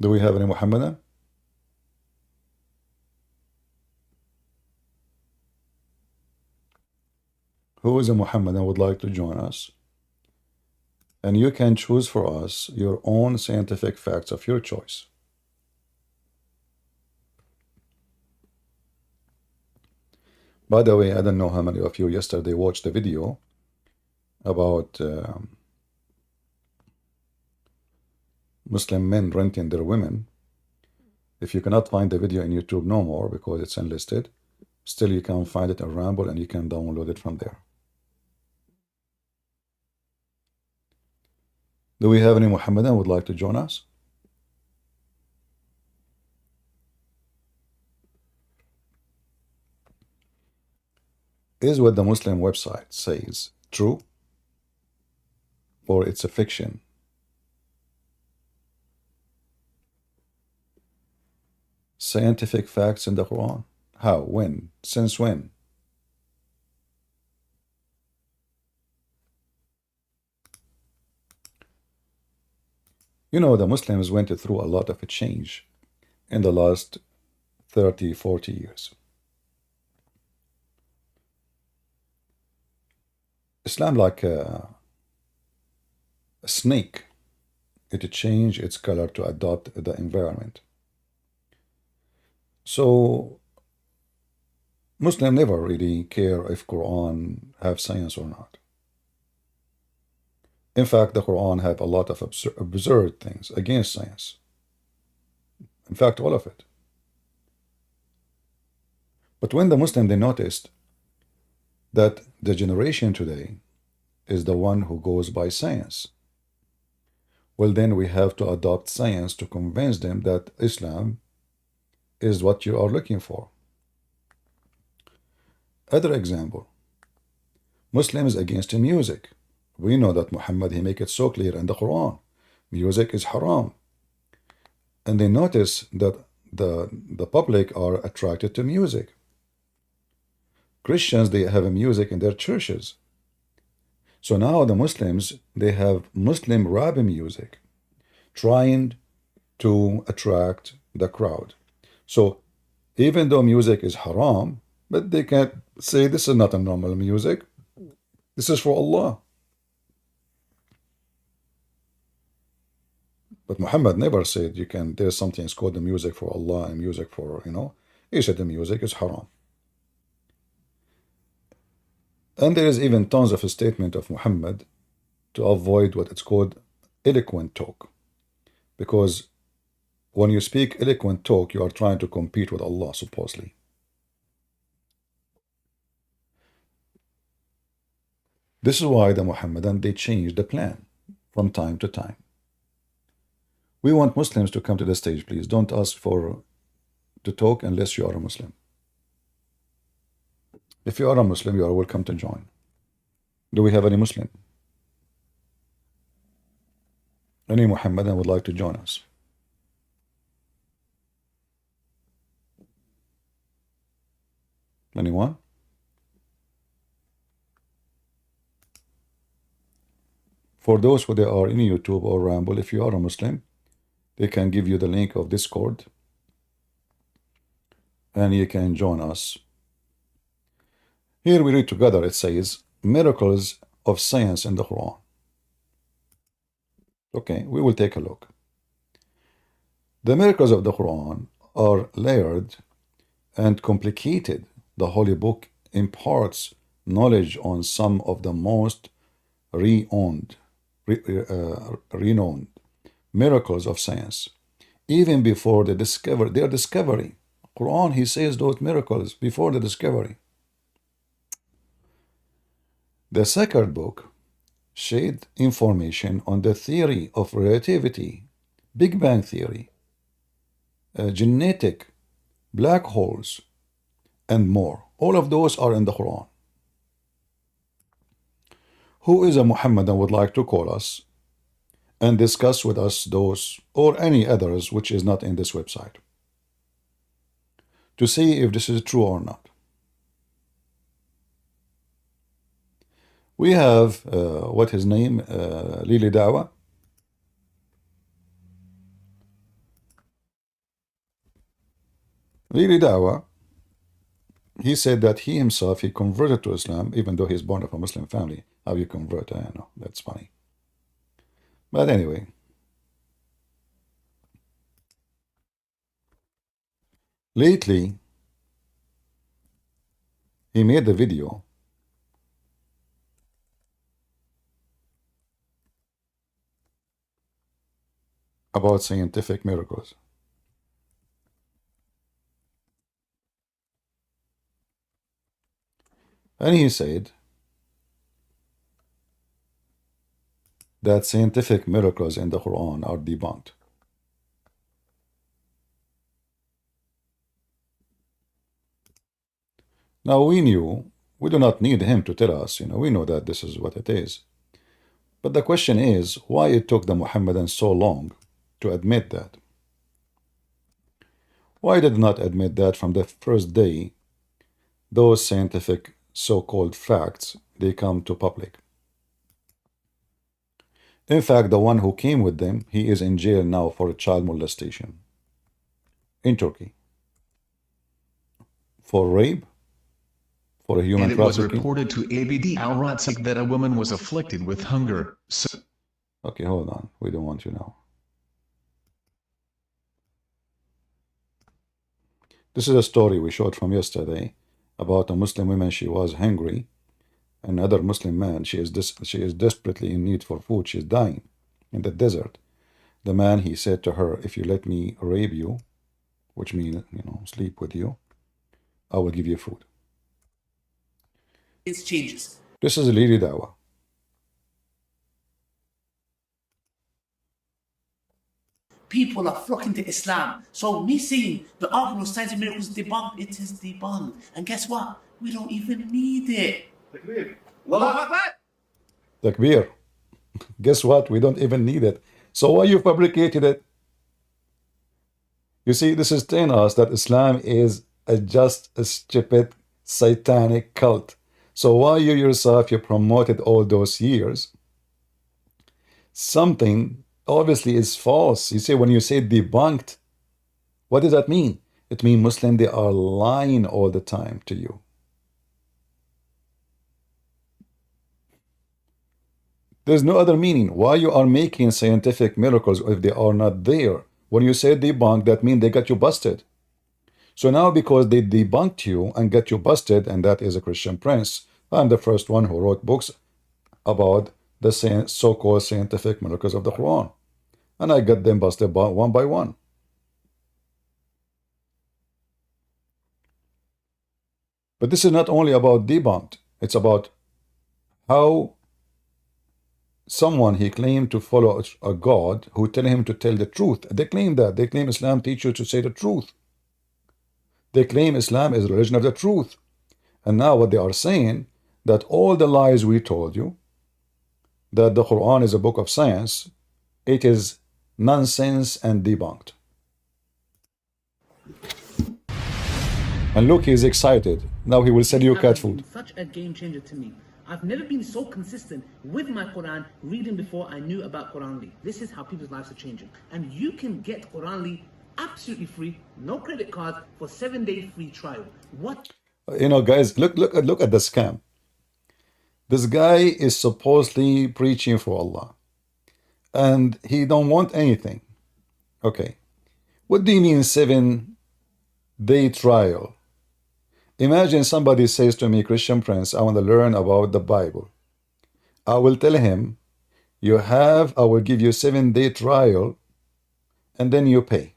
Do we have any Muhammadan? Who is a Muhammadan would like to join us? And you can choose for us your own scientific facts of your choice. By the way, I don't know how many of you yesterday watched the video about Muslim men renting their women. If you cannot find the video in YouTube no more because it's unlisted, still you can find it in Ramble and you can download it from there. Do we have any Muhammadan would like to join us? Is what the Muslim website says true, or it's a fiction? Scientific facts in the Quran? How? When? Since when? You know, the Muslims went through a lot of a change in the last 30, 40 years. Islam like a snake. It changed its color to adopt the environment. So Muslims never really care if Quran have science or not. In fact, the Quran have a lot of absurd things against science. In fact, all of it. But when the Muslim, they noticed that the generation today is the one who goes by science, well, then we have to adopt science to convince them that Islam is what you are looking for. Other example, Muslims against music. We know that Muhammad, he make it so clear in the Quran, music is haram. And they notice that the public are attracted to music. Christians, they have music in their churches. So now the Muslims, they have Muslim rap music, trying to attract the crowd. So even though music is haram, but they can't say this is not a normal music. This is for Allah. But Muhammad never said you can, there's something it's called the music for Allah and music for, he said the music is haram. And there is even tons of a statement of Muhammad to avoid what it's called eloquent talk. Because when you speak eloquent talk, you are trying to compete with Allah, supposedly. This is why the Muhammadan, they change the plan from time to time. We want Muslims to come to the stage, please. Don't ask to talk unless you are a Muslim. If you are a Muslim, you are welcome to join. Do we have any Muslim? Any Muhammadan would like to join us? Anyone? For those who they are in YouTube or Ramble, if you are a Muslim, they can give you the link of Discord and you can join us. Here we read together, it says, miracles of science in the Quran. Okay, we will take a look. The miracles of the Quran are layered and complicated. The Holy Book imparts knowledge on some of the most renowned miracles of science, even before their discovery. Quran, he says those miracles before the discovery. The sacred book shed information on the theory of relativity, Big Bang theory, genetic, black holes, and more. All of those are in the Quran. Who is a Muhammadan would like to call us and discuss with us those or any others which is not in this website to see if this is true or not? We have, what his name, Lili Dawa. Really Dawa, he said that he himself, he converted to Islam, even though he's born of a Muslim family. How you convert? I don't know. That's funny. But anyway, lately, he made the video about scientific miracles. And he said that scientific miracles in the Quran are debunked. Now we do not need him to tell us, we know that this is what it is. But the question is, why it took the Muhammadans so long to admit that? Why did not admit that from the first day those scientific so-called facts, they come to public? In fact, the one who came with them, he is in jail now for child molestation in Turkey. For rape, for a human trafficking. And it was reported to Abd al-Razzaq that a woman was afflicted with hunger. So okay, hold on. We don't want you now. This is a story we showed from yesterday about a Muslim woman. She was hungry. Another Muslim man, she is desperately in need for food. She's dying in the desert. The man, he said to her, if you let me rape you, which means, sleep with you, I will give you food. It changes. This is Lili Dawa. People are flocking to Islam. So me saying the argument of signs and miracles is debunked, it is debunked. And guess what? We don't even need it. Takbir. Guess what? We don't even need it. So why you fabricated it? You see, this is telling us that Islam is just a stupid, satanic cult. So why you yourself, you promoted all those years something obviously is false. You say, when you say debunked, what does that mean? It means Muslims, they are lying all the time to you. There's no other meaning. Why you are making scientific miracles if they are not there? When you say debunked, that means they got you busted. So now because they debunked you and got you busted, and that is a Christian prince, I'm the first one who wrote books about the so-called scientific miracles of the Quran. And I got them busted one by one. But this is not only about debunked. It's about how someone, he claimed to follow a God who tell him to tell the truth. They claim that. They claim Islam teaches you to say the truth. They claim Islam is the religion of the truth. And now what they are saying, that all the lies we told you, that the Quran is a book of science, it is nonsense and debunked. And look, he's excited. Now he will sell you cat food. Such a game changer to me. I've never been so consistent with my Quran reading before I knew about Quranly. This is how people's lives are changing. And you can get Quranly absolutely free, no credit cards, for 7-day free trial. What? Guys, look at the scam. This guy is supposedly preaching for Allah, and he don't want anything. Okay, what do you mean 7-day trial? Imagine somebody says to me, Christian Prince, I want to learn about the Bible. I will tell him, I will give you 7-day trial, and then you pay.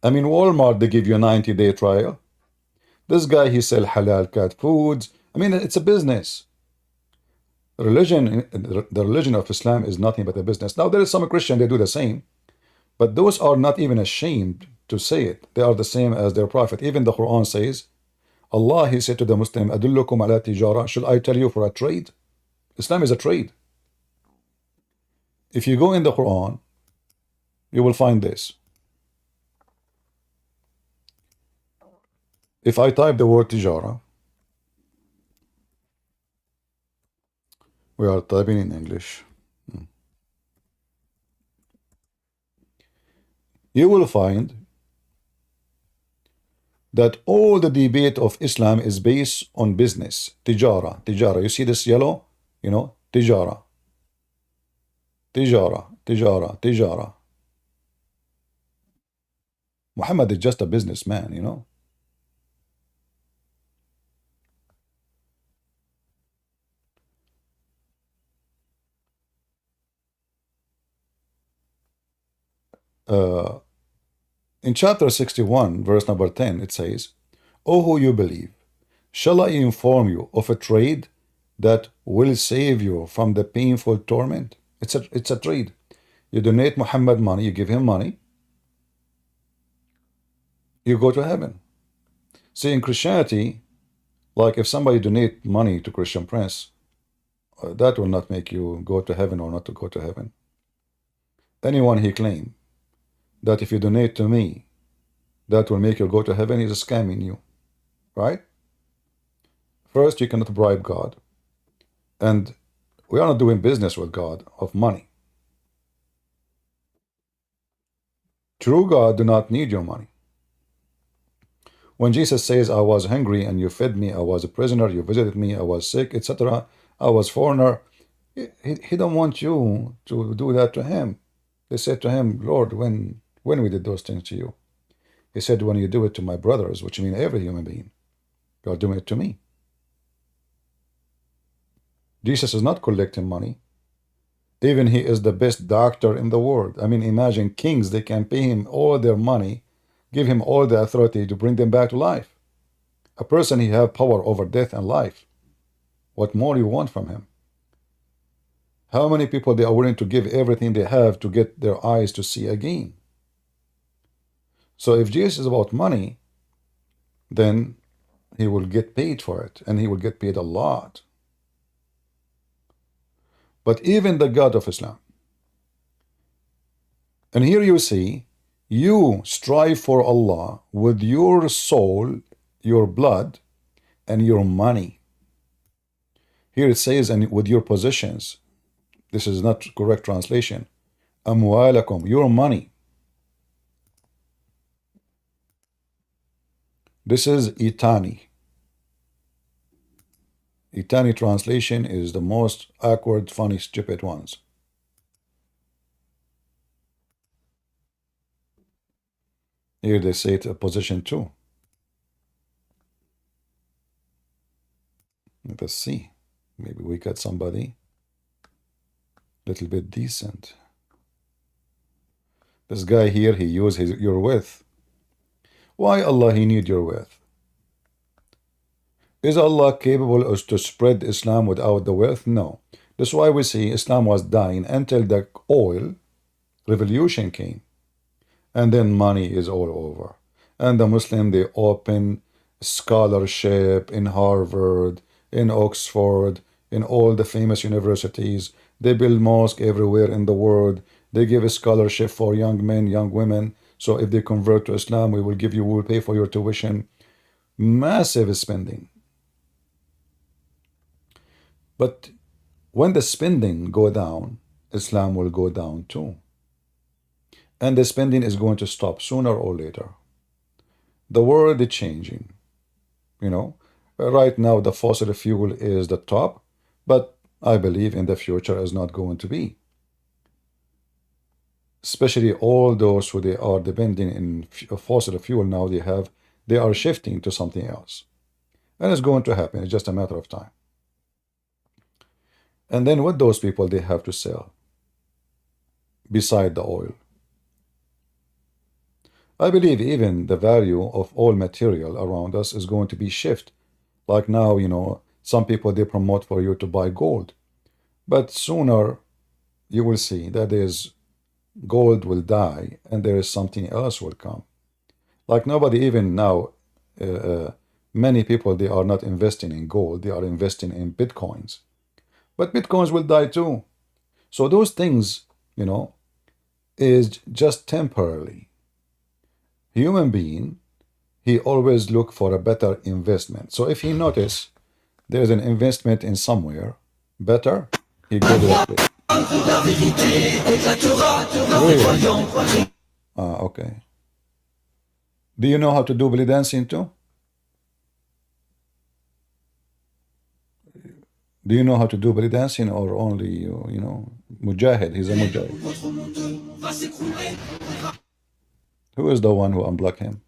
I mean, Walmart, they give you a 90-day trial. This guy, he sell halal cat foods. I mean, it's a business. The religion of Islam is nothing but a business. Now, there is some Christian, they do the same. But those are not even ashamed to say it. They are the same as their prophet. Even the Quran says, Allah, he said to the Muslim, Adullukum ala tijara, should I tell you for a trade? Islam is a trade. If you go in the Quran, you will find this. If I type the word tijara, we are typing in English. You will find that all the debate of Islam is based on business. Tijara, tijara. You see this yellow? You know, tijara. Tijara, tijara, tijara. Muhammad is just a businessman, you know. In chapter 61, verse number 10, it says, O who you believe, shall I inform you of a trade that will save you from the painful torment? It's a trade. You donate Muhammad money, you give him money, you go to heaven. See, in Christianity, like if somebody donate money to Christian Prince, that will not make you go to heaven or not to go to heaven. Anyone he claim that if you donate to me, that will make you go to heaven, he's scamming you, right? First, you cannot bribe God. And we are not doing business with God of money. True God do not need your money. When Jesus says, I was hungry and you fed me, I was a prisoner, you visited me, I was sick, etc., I was foreigner, he don't want you to do that to him. They said to him, Lord, when we did those things to you? He said, when you do it to my brothers, which mean every human being, you are doing it to me. Jesus is not collecting money. Even he is the best doctor in the world. I mean, imagine kings, they can pay him all their money, give him all the authority to bring them back to life. A person, he have power over death and life. What more you want from him? How many people they are willing to give everything they have to get their eyes to see again? So if Jesus is about money, then he will get paid for it, and he will get paid a lot. But even the God of Islam, and here you see, you strive for Allah with your soul, your blood, and your money. Here it says, and with your possessions. This is not correct translation. Amwalakum, your money. This is Itani. Itani translation is the most awkward, funny, stupid ones. Here they say it position 2. Let us see. Maybe we got somebody a little bit decent. This guy here, he used your wealth. Why Allah he need your wealth? Is Allah capable of to spread Islam without the wealth? No. That's why we see Islam was dying until the oil revolution came. And then money is all over. And the Muslim, they open scholarship in Harvard, in Oxford, in all the famous universities. They build mosques everywhere in the world. They give a scholarship for young men, young women. So if they convert to Islam, we will pay for your tuition. Massive spending. But when the spending go down, Islam will go down too. And the spending is going to stop sooner or later. The world is changing. You know, right now the fossil fuel is the top, but I believe in the future is not going to be. Especially all those who they are depending in fossil fuel now, they are shifting to something else. And it's going to happen. It's just a matter of time. And then what those people they have to sell beside the oil? I believe even the value of all material around us is going to be shift. Like now, you know, some people they promote for you to buy gold. But sooner you will see that gold will die and there is something else will come. Like nobody even now, many people, they are not investing in gold, they are investing in bitcoins. But bitcoins will die too. So those things, you know, is just temporarily. Human being, he always look for a better investment. So if he notice there's an investment in somewhere better, he go to that place. Really? Okay. Do you know how to do belly dancing too? Do you know how to do belly dancing, or only Mujahid? He's a Mujahid. Who is the one who unblocked him?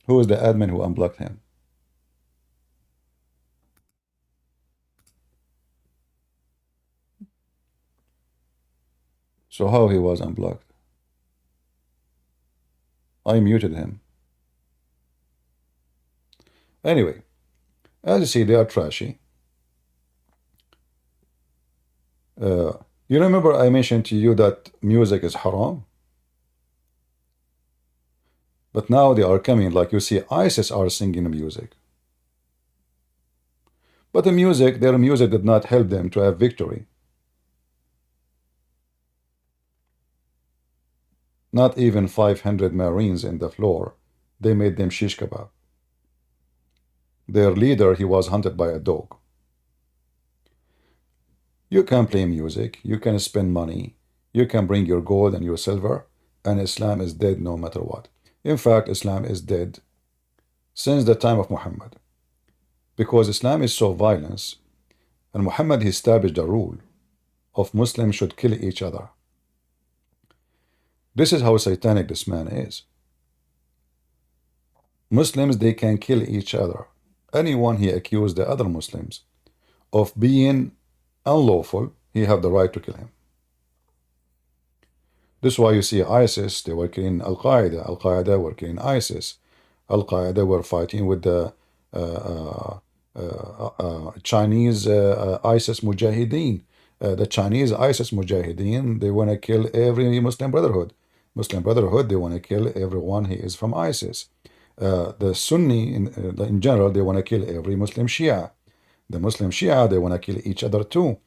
Who is the admin who unblocked him? So how he was unblocked? I muted him. Anyway, as you see, they are trashy. You remember I mentioned to you that music is haram? But now they are coming, like you see, ISIS are singing music. But the music, their music did not help them to have victory. Not even 500 Marines in the floor, they made them shish kebab. Their leader, he was hunted by a dog. You can play music, you can spend money, you can bring your gold and your silver, and Islam is dead no matter what. In fact, Islam is dead since the time of Muhammad. Because Islam is so violent, and Muhammad established a rule of Muslims should kill each other. This is how satanic this man is. Muslims, they can kill each other. Anyone he accused the other Muslims of being unlawful, he have the right to kill him. This is why you see ISIS, they were killing Al-Qaeda. Al-Qaeda were killing ISIS. Al-Qaeda were fighting with the Chinese ISIS Mujahideen. The Chinese ISIS Mujahideen, they want to kill every Muslim Brotherhood. Muslim Brotherhood, they want to kill everyone who is from ISIS. The Sunni, in general, they want to kill every Muslim Shia. The Muslim Shia, they want to kill each other too.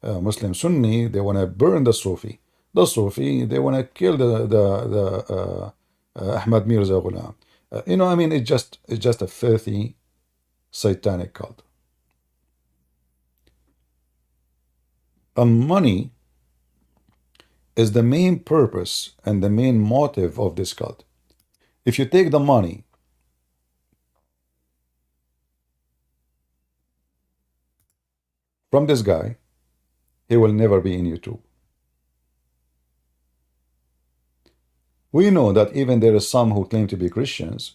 Muslim Sunni, they want to burn the Sufi. The Sufi, they want to kill the Ahmad Mirza Ghulam. I mean, it's just a filthy, satanic cult. And money is the main purpose and the main motive of this cult. If you take the money from this guy, he will never be in YouTube. We know that even there is some who claim to be Christians.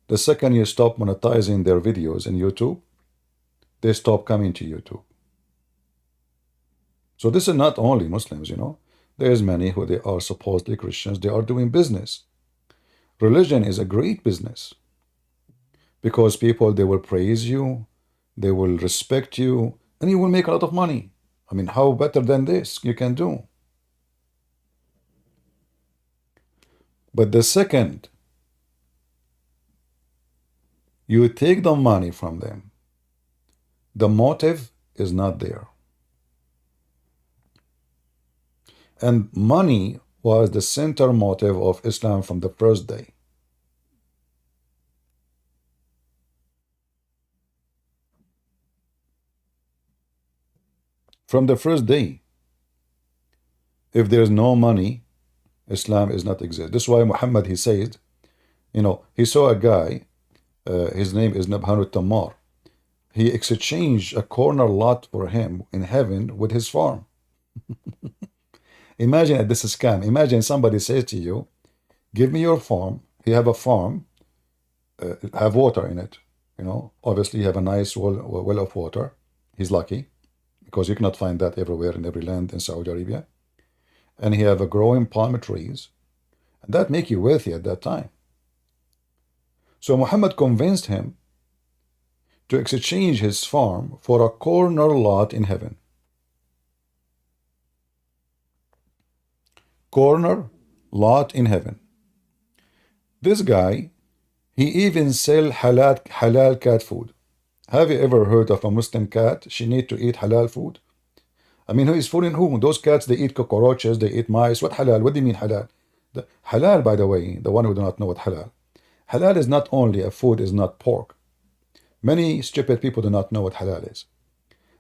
The second you stop monetizing their videos in YouTube, they stop coming to YouTube. So this is not only Muslims, There's many who they are supposedly Christians. They are doing business. Religion is a great business. Because people, they will praise you, they will respect you, and you will make a lot of money. I mean, how better than this you can do? But the second you take the money from them, the motive is not there. And money was the center motive of Islam from the first day. From the first day. If there is no money, Islam is not exist. This is why Muhammad, he said, he saw a guy, his name is Nabhan al-Tammar. He exchanged a corner lot for him in heaven with his farm. Imagine this is scam. Imagine somebody says to you, give me your farm. You have a farm, have water in it. Obviously you have a nice well of water. He's lucky because you cannot find that everywhere in every land in Saudi Arabia. And he have a growing palm trees. And that make you wealthy at that time. So Muhammad convinced him to exchange his farm for a corner lot in heaven. Corner lot in heaven. This guy, he even sell halal cat food. Have you ever heard of a Muslim cat? She need to eat halal food. I mean, who is fooling who? Those cats, they eat cockroaches, they eat mice. What halal? What do you mean halal? Halal, by the way, the one who do not know what halal. Halal is not only a food, is not pork. Many stupid people do not know what halal is.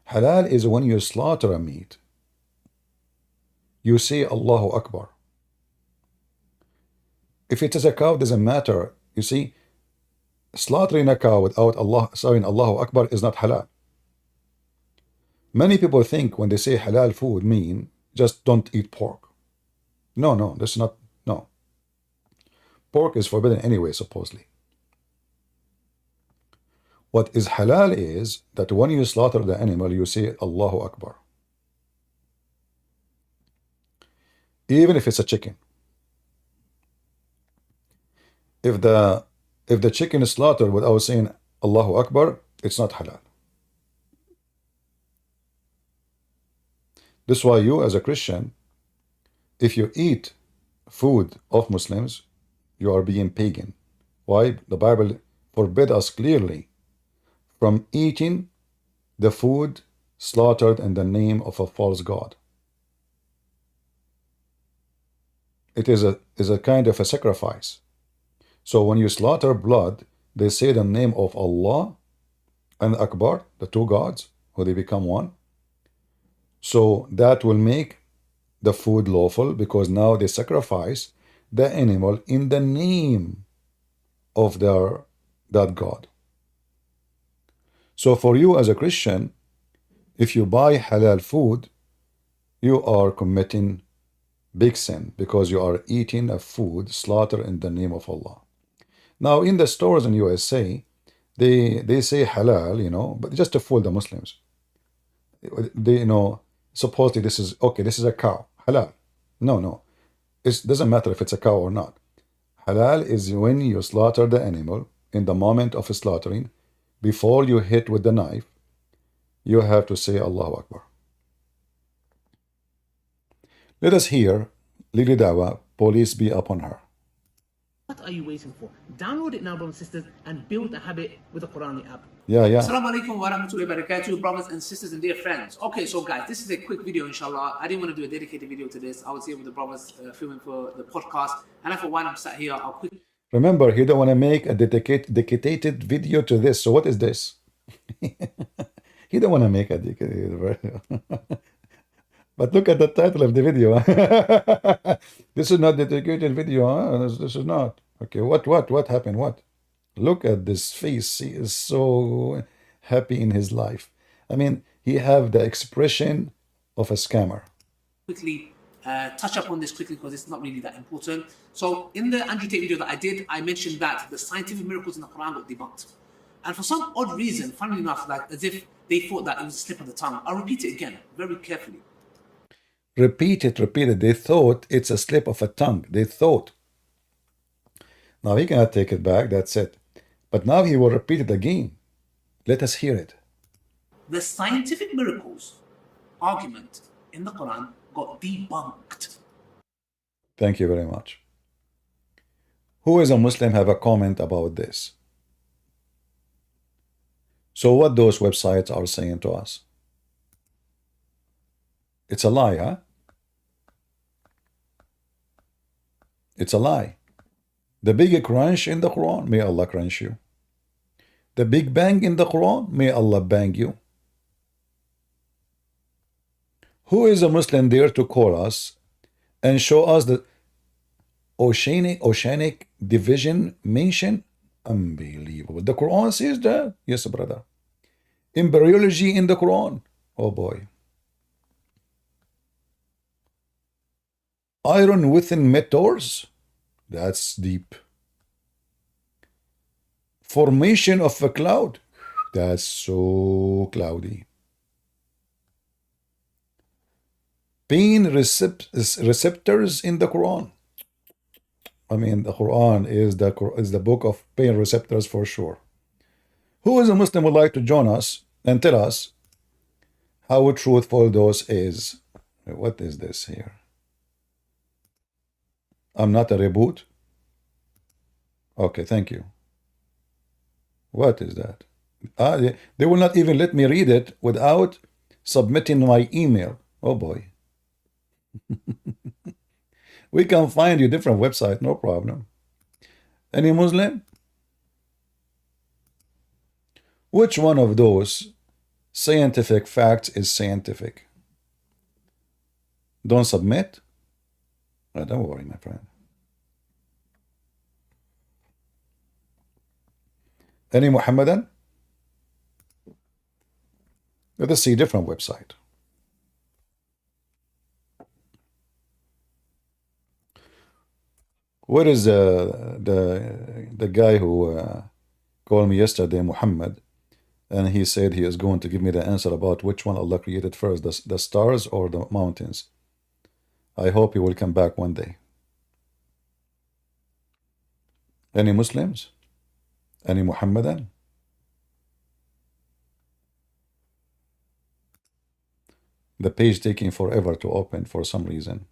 Halal is when you slaughter a meat. You say Allahu Akbar. If it is a cow, doesn't matter. You see, slaughtering a cow without Allah saying Allahu Akbar is not halal. Many people think when they say halal food mean just don't eat pork. No, that's not, no. Pork is forbidden anyway, supposedly. What is halal is that when you slaughter the animal, you say Allahu Akbar. Even if it's a chicken. If the chicken is slaughtered without saying Allahu Akbar, it's not halal. This is why you, as a Christian, if you eat food of Muslims, you are being pagan. Why? The Bible forbid us clearly from eating the food slaughtered in the name of a false god. It is a kind of a sacrifice. So when you slaughter blood, they say the name of Allah and Akbar, the two gods, who they become one. So that will make the food lawful, because now they sacrifice the animal in the name of that god. So for you as a Christian, if you buy halal food, you are committing big sin, because you are eating a food slaughtered in the name of Allah. Now in the stores in USA, they say halal, but just to fool the Muslims. They supposedly this is okay, this is a cow, halal. No, it doesn't matter if it's a cow or not. Halal is when you slaughter the animal. In the moment of slaughtering, before you hit with the knife, you have to say Allahu Akbar. Let us hear Lily Dawa, police be upon her. What are you waiting for? Download it now, brothers and sisters, and build a habit with the Quranic app. Yeah. Assalamu alaikum wa rahmatullahi wa barakatuh, brothers and sisters and dear friends. Okay, so guys, this is a quick video, inshallah. I didn't want to do a dedicated video to this. I was here with the brothers filming for the podcast, and I thought, while I'm sat here, I'll quickly... Remember, he don't want to make a dedicated video to this. So what is this? He don't want to make a dedicated video. But look at the title of the video. This is not the dedicated video. Huh? This is not. Okay, what happened? What? Look at this face. He is so happy in his life. I mean, he have the expression of a scammer. Quickly touch up on this quickly, because it's not really that important. So in the Andrew Tate video that I did, I mentioned that the scientific miracles in the Quran got debunked. And for some odd reason, funnily enough, like as if they thought that it was a slip of the tongue. I'll repeat it again, very carefully. Repeat it. They thought it's a slip of a tongue. They thought. Now he cannot take it back. That's it. But now he will repeat it again. Let us hear it. The scientific miracles argument in the Quran got debunked. Thank you very much. Who is a Muslim have a comment about this? So what those websites are saying to us? It's a lie, huh? It's a lie. The big crunch in the Quran, may Allah crunch you. The big bang in the Quran, may Allah bang you. Who is a Muslim there to call us and show us the oceanic division mention? Unbelievable. The Quran says that? Yes, brother. Embryology in the Quran. Oh boy. Iron within meteors? That's deep. Formation of a cloud? That's so cloudy. Pain receptors in the Quran. I mean, the Quran is the book of pain receptors for sure. Who is a Muslim would like to join us and tell us how truthful those is? What is this here? I'm not a reboot. Okay, thank you. What is that? They will not even let me read it without submitting my email. Oh boy. We can find you different website, no problem. Any Muslim? Which one of those scientific facts is scientific? Don't submit? Oh, don't worry, my friend. Any Muhammadan? Let us see different website. Where is the guy who called me yesterday, Muhammad, and he said he is going to give me the answer about which one Allah created first, the stars or the mountains. I hope he will come back one day. Any Muslims? Any Muhammadan? The page taking forever to open for some reason.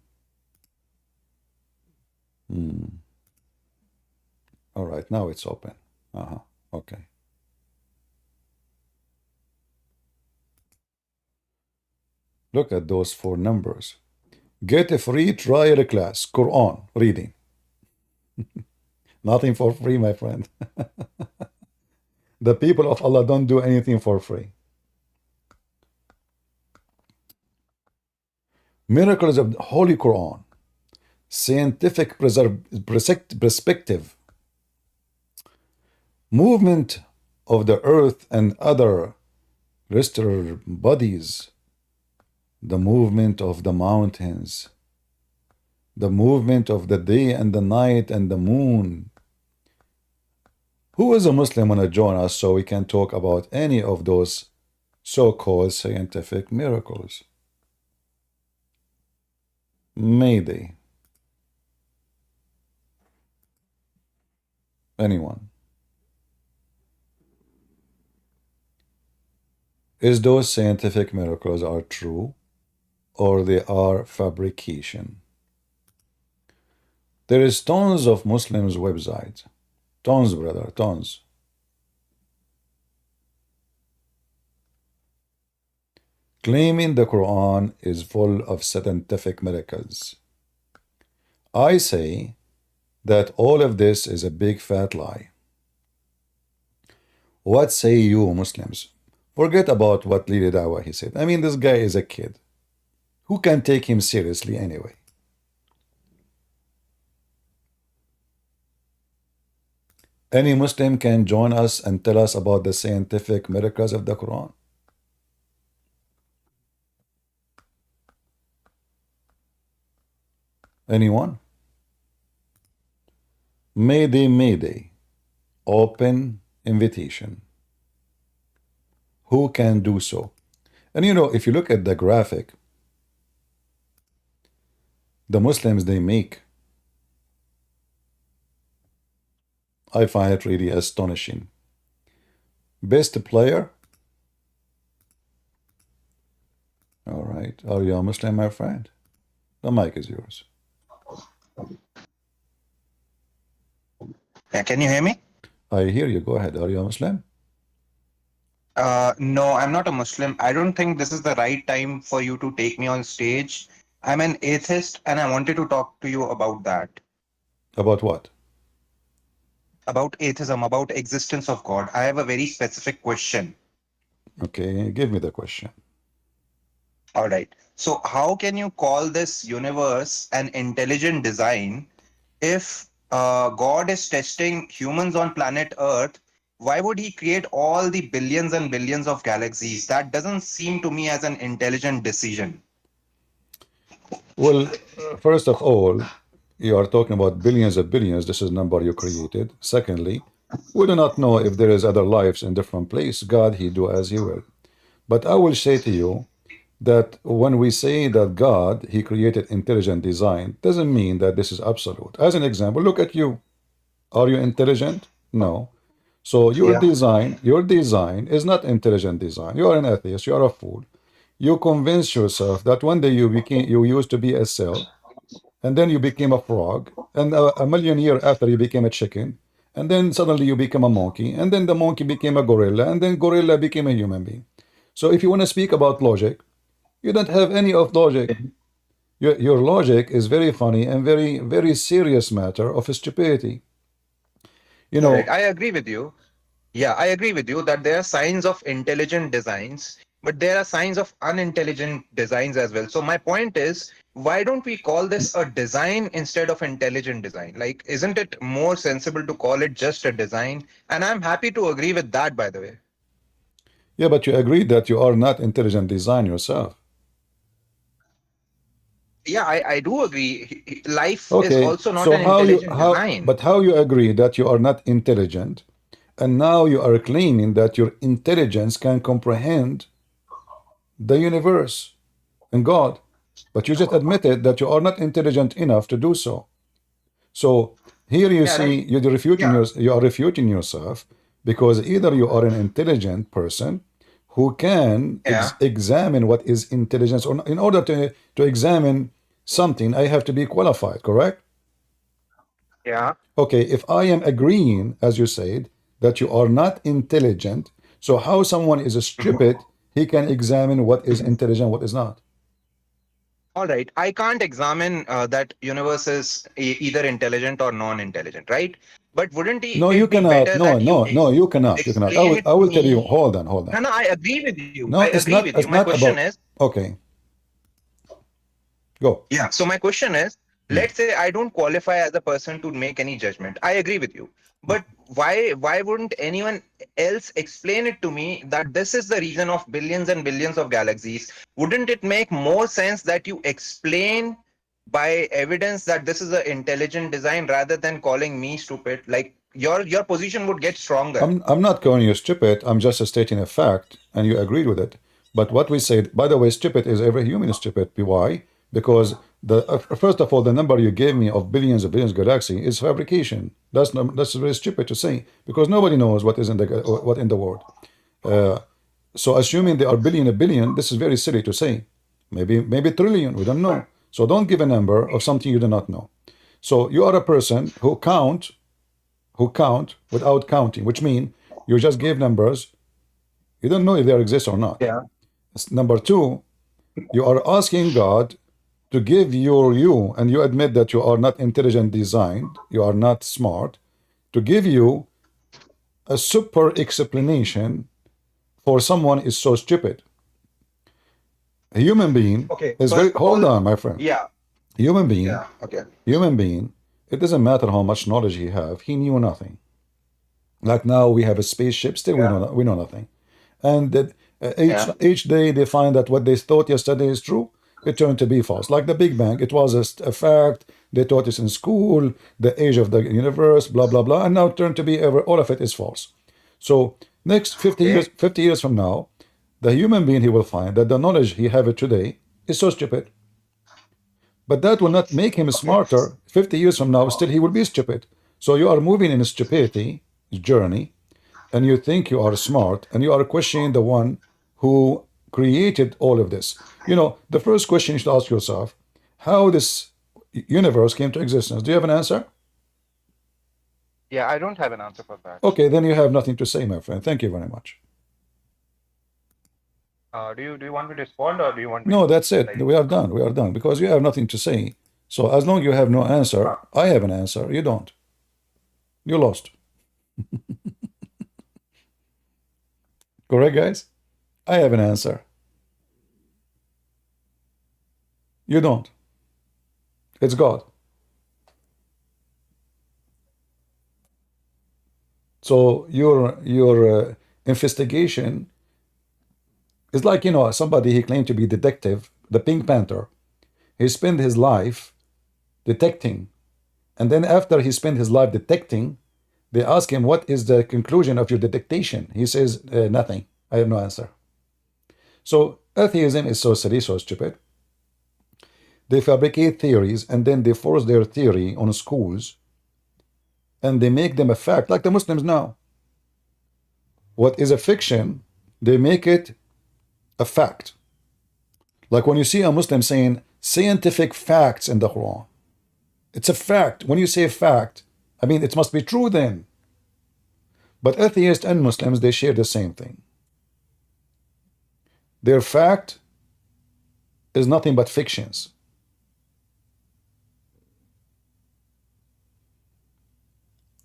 All right, now it's open. Okay. Look at those 4 numbers. Get a free trial class, Quran reading. Nothing for free, my friend. The people of Allah don't do anything for free. Miracles of the Holy Quran. Scientific perspective. Movement of the earth and other terrestrial bodies. The movement of the mountains. The movement of the day and the night and the moon. Who is a Muslim want to join us so we can talk about any of those so-called scientific miracles? Mayday. Anyone? Is those scientific miracles are true or they are fabrication? There is tons of Muslims websites. Tons, brother, tons. Claiming the Quran is full of scientific miracles. I say that all of this is a big fat lie. What say you, Muslims? Forget about what Lili Dawa he said. I mean, this guy is a kid. Who can take him seriously anyway? Any Muslim can join us and tell us about the scientific miracles of the Quran. Anyone? Mayday, Mayday. Open invitation. Who can do so? And you know, if you look at the graphic, the Muslims they make, I find it really astonishing. Best player? All right. Are you a Muslim, my friend? The mic is yours. Yeah, can you hear me? I hear you. Go ahead. Are you a Muslim? No, I'm not a Muslim. I don't think this is the right time for you to take me on stage. I'm an atheist and I wanted to talk to you about that. About what? About atheism, about existence of God. I have a very specific question. Okay, give me the question. All right. So how can you call this universe an intelligent design if God is testing humans on planet Earth? Why would he create all the billions and billions of galaxies? That doesn't seem to me as an intelligent decision. Well, first of all, you are talking about billions of billions. This is a number you created. Secondly, we do not know if there is other lives in different place. God, he do as he will. But I will say to you that when we say that God, he created intelligent design, doesn't mean that this is absolute. As an example, look at you. Are you intelligent? No. So your design is not intelligent design. You are an atheist. You are a fool. You convince yourself that one day you used to be a cell, and then you became a frog, and a million years after you became a chicken, and then suddenly you became a monkey, and then the monkey became a gorilla, and then gorilla became a human being. So if you want to speak about logic, you don't have any of logic. Your logic is very funny and very, very serious matter of stupidity. You know, Correct. I agree with you. Yeah, I agree with you that there are signs of intelligent designs but there are signs of unintelligent designs as well. So my point is, why don't we call this a design instead of intelligent design? Like, isn't it more sensible to call it just a design? And I'm happy to agree with that, by the way. Yeah, but you agreed that you are not intelligent design yourself. Yeah, I do agree. Life is Okay, also not so an intelligent design. how you agree that you are not intelligent, and now you are claiming that your intelligence can comprehend the universe and God, but you just admitted that you are not intelligent enough to do so. So here you Yeah, right. see you are refuting yourself, because either you are an intelligent person who can Yeah, examine what is intelligence, or in order to examine something, I have to be qualified, correct? yeah. Okay, if I am agreeing, as you said, that you are not intelligent, so how someone is Mhm. stupid, he can examine what is intelligent, what is not? All right. I can't examine that universe is either intelligent or non-intelligent, right? But wouldn't No, you it be cannot. better No, that you no, no, you cannot. You cannot. explain it I to will tell you. me? Hold on, hold No, on. no, I agree with you. No, I agree with you. It's My not question about. is, Okay, go. yeah. So my question is, Hmm. let's say I don't qualify as a person to make any judgment. I agree with you. But why wouldn't anyone else explain it to me that this is the reason of billions and billions of galaxies? Wouldn't it make more sense that you explain by evidence that this is an intelligent design rather than calling me stupid? Like your position would get stronger. I'm not calling you stupid. I'm just stating a fact, and you agreed with it. But what we said, by the way, stupid is every human is stupid. Why? Because the first of all, the number you gave me of billions galaxy is fabrication. That's very stupid to say, because nobody knows what is in the what in the world. Uh, so assuming there are a billion, this is very silly to say. Maybe trillion. We don't know. So don't give a number of something you do not know. So you are a person who count without counting, which means you just gave numbers. You don't know if they exist or not. Yeah. Number two, you are asking God to give you, and you admit that you are not intelligent designed, you are not smart, to give you a super explanation for someone is so stupid. A human being Okay. is very, First of hold all, on, my friend. yeah. Human being, Yeah. Okay. human being, it doesn't matter how much knowledge he have, he knew nothing. Like now we have a spaceship, still Yeah. we know nothing. And that Yeah. each day they find that what they thought yesterday is true, it turned to be false. Like the Big Bang, it was a fact. They taught us in school, the age of the universe, blah blah blah, and now it turned to be all of it is false. So next Okay. 50 years from now, the human being he will find that the knowledge he have it today is so stupid. But that will not make him Okay. smarter. 50 years from now, still he will be stupid. So you are moving in a stupidity journey, and you think you are smart, and you are questioning the one who created all of this. You know, the first question you should ask yourself, how this universe came to existence. Do you have an answer? Yeah, I don't have an answer for that. Okay, then you have nothing to say, my friend. Thank you very much. Do you want me to respond or do you want me No, to that's it. like? We are done. We are done because you have nothing to say. So as long as you have no answer, I have an answer. You don't. You lost. Correct, guys? I have an answer. You don't. It's God. So your investigation is like, you know, somebody he claimed to be detective, the Pink Panther. He spent his life detecting, and then after he spent his life detecting, they ask him, what is the conclusion of your detectation? He says, nothing. I have no answer. So atheism is so silly, so stupid. They fabricate theories and then they force their theory on schools and they make them a fact, like the Muslims now. What is a fiction, they make it a fact. Like when you see a Muslim saying scientific facts in the Quran, it's a fact. When you say fact, I mean, it must be true then. But atheists and Muslims, they share the same thing. Their fact is nothing but fictions.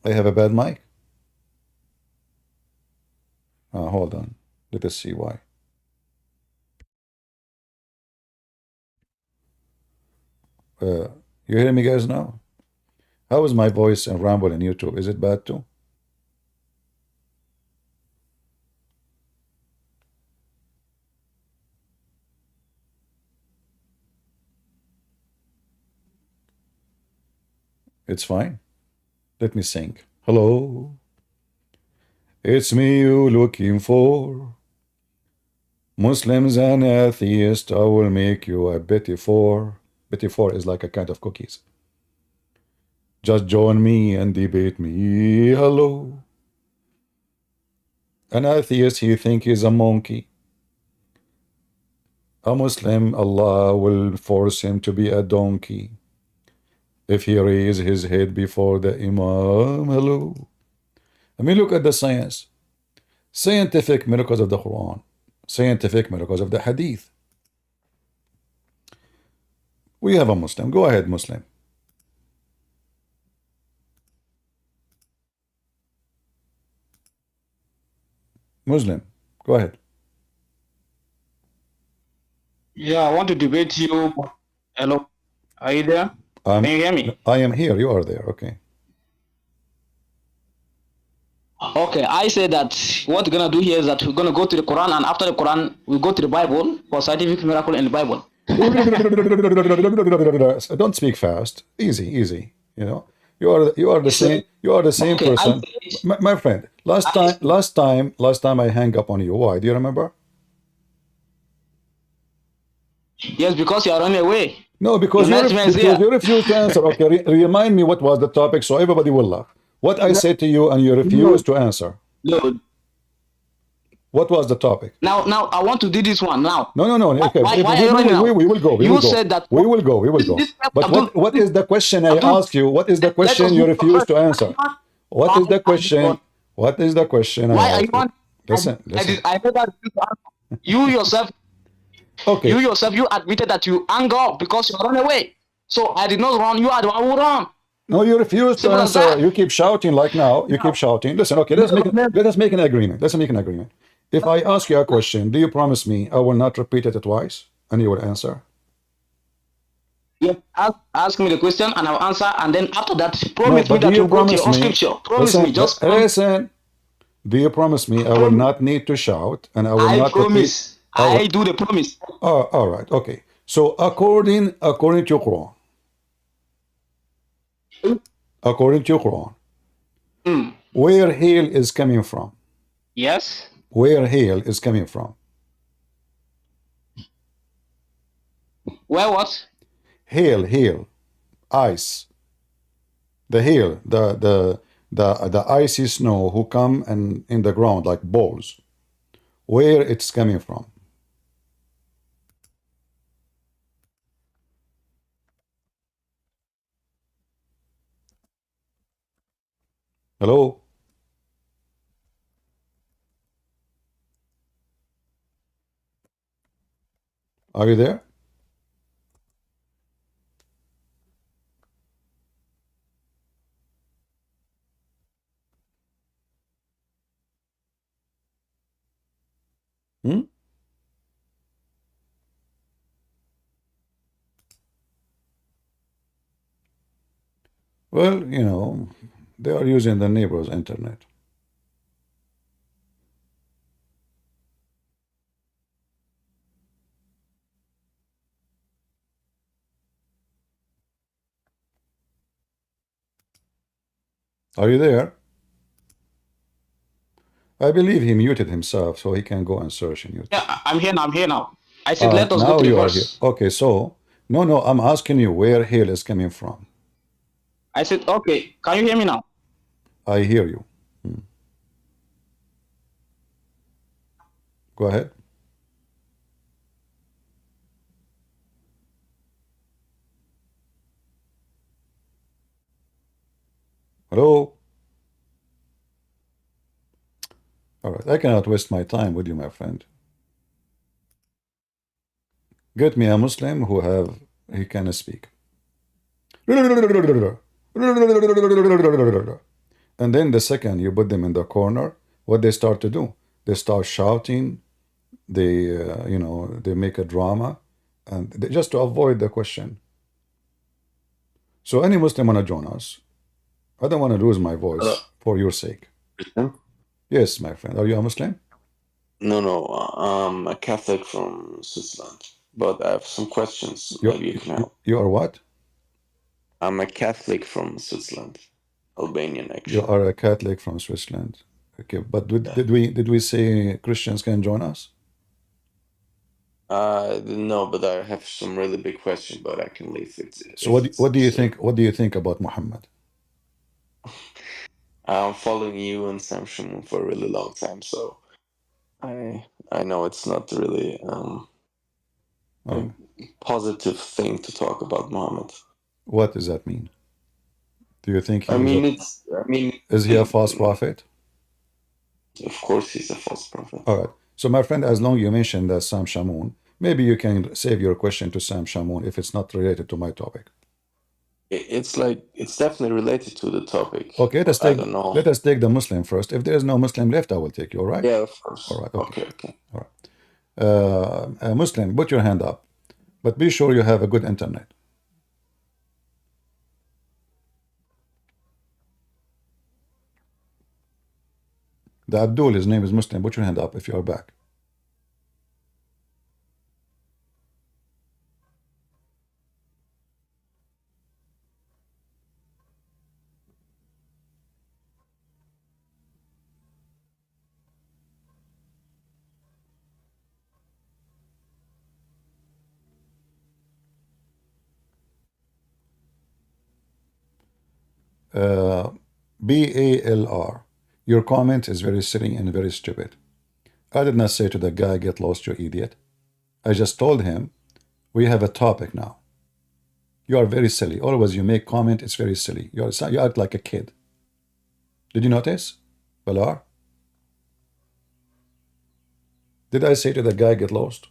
I have a bad mic. Hold on. Let us see why. You hear me, guys, now? How is my voice and ramble in YouTube? Is it bad too? It's fine. Let me sing. Hello. It's me you looking for. Muslims and atheists, I will make you a Betty Four. Betty Four is like a kind of cookies. Just join me and debate me. Hello. An atheist, he think he's a monkey. A Muslim, Allah will force him to be a donkey. If he raise his head before the Imam, hello. I mean, look at the science. Scientific miracles of the Quran. Scientific miracles of the Hadith. We have a Muslim. Go ahead, Muslim. Muslim, go ahead. Yeah, I want to debate you. Hello, are you there? Can you hear me? I am here. You are there. Okay. Okay, I say that what we're gonna do here is that we're gonna go to the Quran, and after the Quran, we go to the Bible for scientific miracle in the Bible. Don't speak fast. Easy, easy. You know, you are the same Okay, person. My friend, last time I hang up on you. Why? Do you remember? Yes, because you are running away. No, because you refused to answer. Okay, remind me what was the topic so everybody will laugh. What I said to you and you refused to answer. No. What was the topic? Now I want to do this one now. No. Okay, why are you running now? we will go. You said that we will go. But what is the question I asked you? What is the question you refused to answer? What is the question? What is the question I asked you? Listen. I know that you yourself. Okay. You yourself, you admitted that you hung up because you run away. So I did not run. You are the one who run. No, you refuse to answer. You keep shouting like now. You keep shouting. Listen, okay, let us make an agreement. Let's make an agreement. If I ask you a question, do you promise me I will not repeat it twice and you will answer? Yeah, ask me the question and I'll answer, and then after that, promise me that you go to your scripture. Promise me, just listen. Do you promise me I will not need to shout and I will not promise. I do the promise. Oh, all right, okay. So according to Quran, where hail is coming from? Yes. Where hail is coming from? Where what? Hail, ice. The hail, the icy snow who come and in the ground like balls. Where it's coming from? Hello? Are you there? Hmm? Well, you know, they are using the neighbor's internet. Are you there? I believe he muted himself so he can go and search in YouTube. Yeah, I'm here now. I said let us now go to the you verse. are here. Okay, so no, I'm asking you where hail is coming from. I said, okay, can you hear me now? I hear you. Go ahead. Hello? All right, I cannot waste my time with you, my friend. Get me a Muslim he can speak. And then the second you put them in the corner, what they start to do? They start shouting. They, they make a drama, and just to avoid the question. So any Muslim want to join us? I don't want to lose my voice for your sake. Christian? Yes, my friend. Are you a Muslim? No, I'm a Catholic from Switzerland, but I have some questions. Maybe you can help. You are what? I'm a Catholic from Switzerland, Albanian You actually. are a Catholic from Switzerland. Okay, but did we say Christians can join us? No, but I have some really big questions, but I can leave it. So what do you think? What do you think about Muhammad? I'm following you and Sam Shamoon for a really long time, so I know it's not really a positive thing to talk about Muhammad. What does that mean? Do you think is he a false prophet? Of course he's a false prophet. All right. So my friend, as long as you mentioned that Sam Shamoon, maybe you can save your question to Sam Shamoon if it's not related to my topic. It's definitely related to the topic. Okay, let us take the Muslim first. If there is no Muslim left, I will take you, all right? Yeah, of course. All right, okay. All right. Muslim, put your hand up, but be sure you have a good internet. The Abdul, his name is Muslim. Put your hand up if you are back. BALR. Your comment is very silly and very stupid. I did not say to the guy, get lost, you idiot. I just told him, we have a topic now. You are very silly. Always you make comment, it's very silly. You act like a kid. Did you notice, Balar? Did I say to the guy, get lost?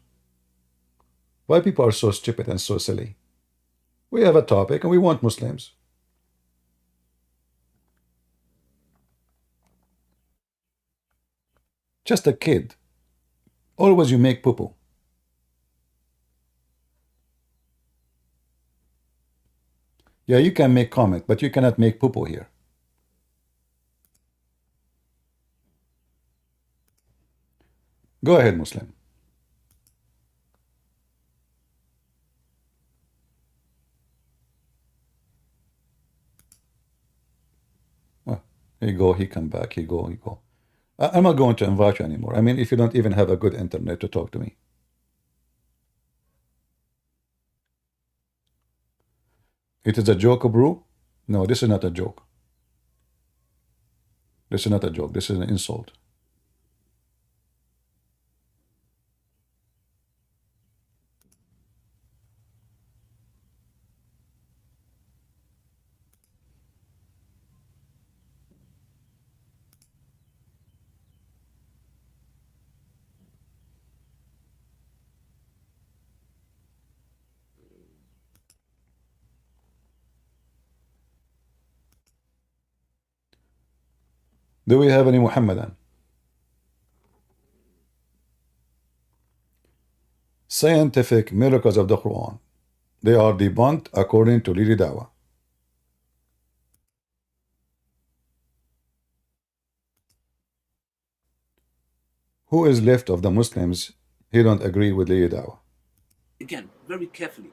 Why people are so stupid and so silly? We have a topic and we want Muslims. Just a kid. Always you make poo-poo. Yeah, you can make comment, but you cannot make poo-poo here. Go ahead, Muslim. Oh, here you go, he come back, he go. I'm not going to invite you anymore. I mean, if you don't even have a good internet to talk to me. It is a joke, bro? No, this is not a joke. This is not a joke. This is an insult. Do we have any Muhammadan? Scientific miracles of the Quran. They are debunked according to Lili Dawa. Who is left of the Muslims? He don't agree with Lili Dawa. Again, very carefully.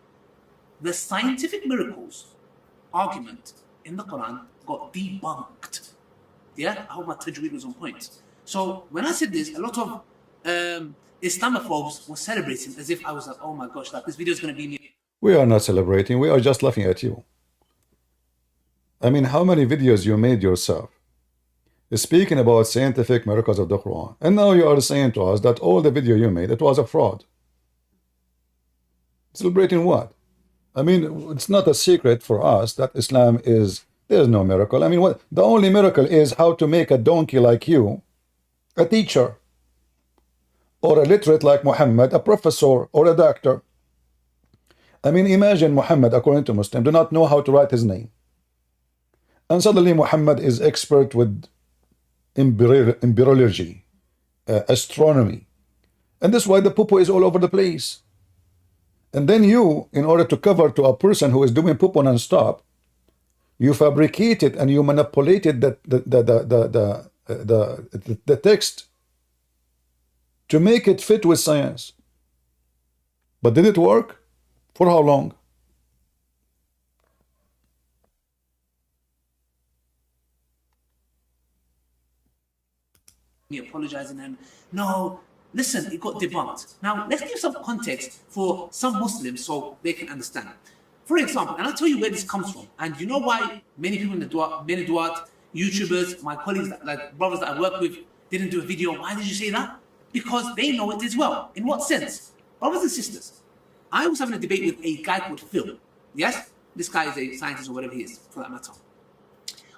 The scientific miracles argument in the Quran got debunked. Yeah, I hope my tajweed was on point. So when I said this, a lot of Islamophobes were celebrating as if I was like, oh my gosh, like this video is going to be me. We are not celebrating. We are just laughing at you. I mean, how many videos you made yourself speaking about scientific miracles of the Quran, and now you are saying to us that all the video you made, it was a fraud. Celebrating what? I mean, it's not a secret for us that Islam is, there's no miracle. I mean, what the only miracle is how to make a donkey like you a teacher, or a literate like Muhammad, a professor or a doctor. I mean, imagine Muhammad, according to Muslim, do not know how to write his name. And suddenly Muhammad is expert with embryology, astronomy. And that's why the poo-poo is all over the place. And then you, in order to cover to a person who is doing poo-poo non-stop, You fabricated and you manipulated the text to make it fit with science. But did it work? For how long? Apologizing and no, listen, it got debunked. Now let's give some context for some Muslims so they can understand. For example, and I'll tell you where this comes from, and you know why many people in the duat, YouTubers, my colleagues, like brothers that I work with, didn't do a video. Why did you say that? Because they know it as well. In what sense? Brothers and sisters, I was having a debate with a guy called Phil. Yes, this guy is a scientist or whatever he is, for that matter.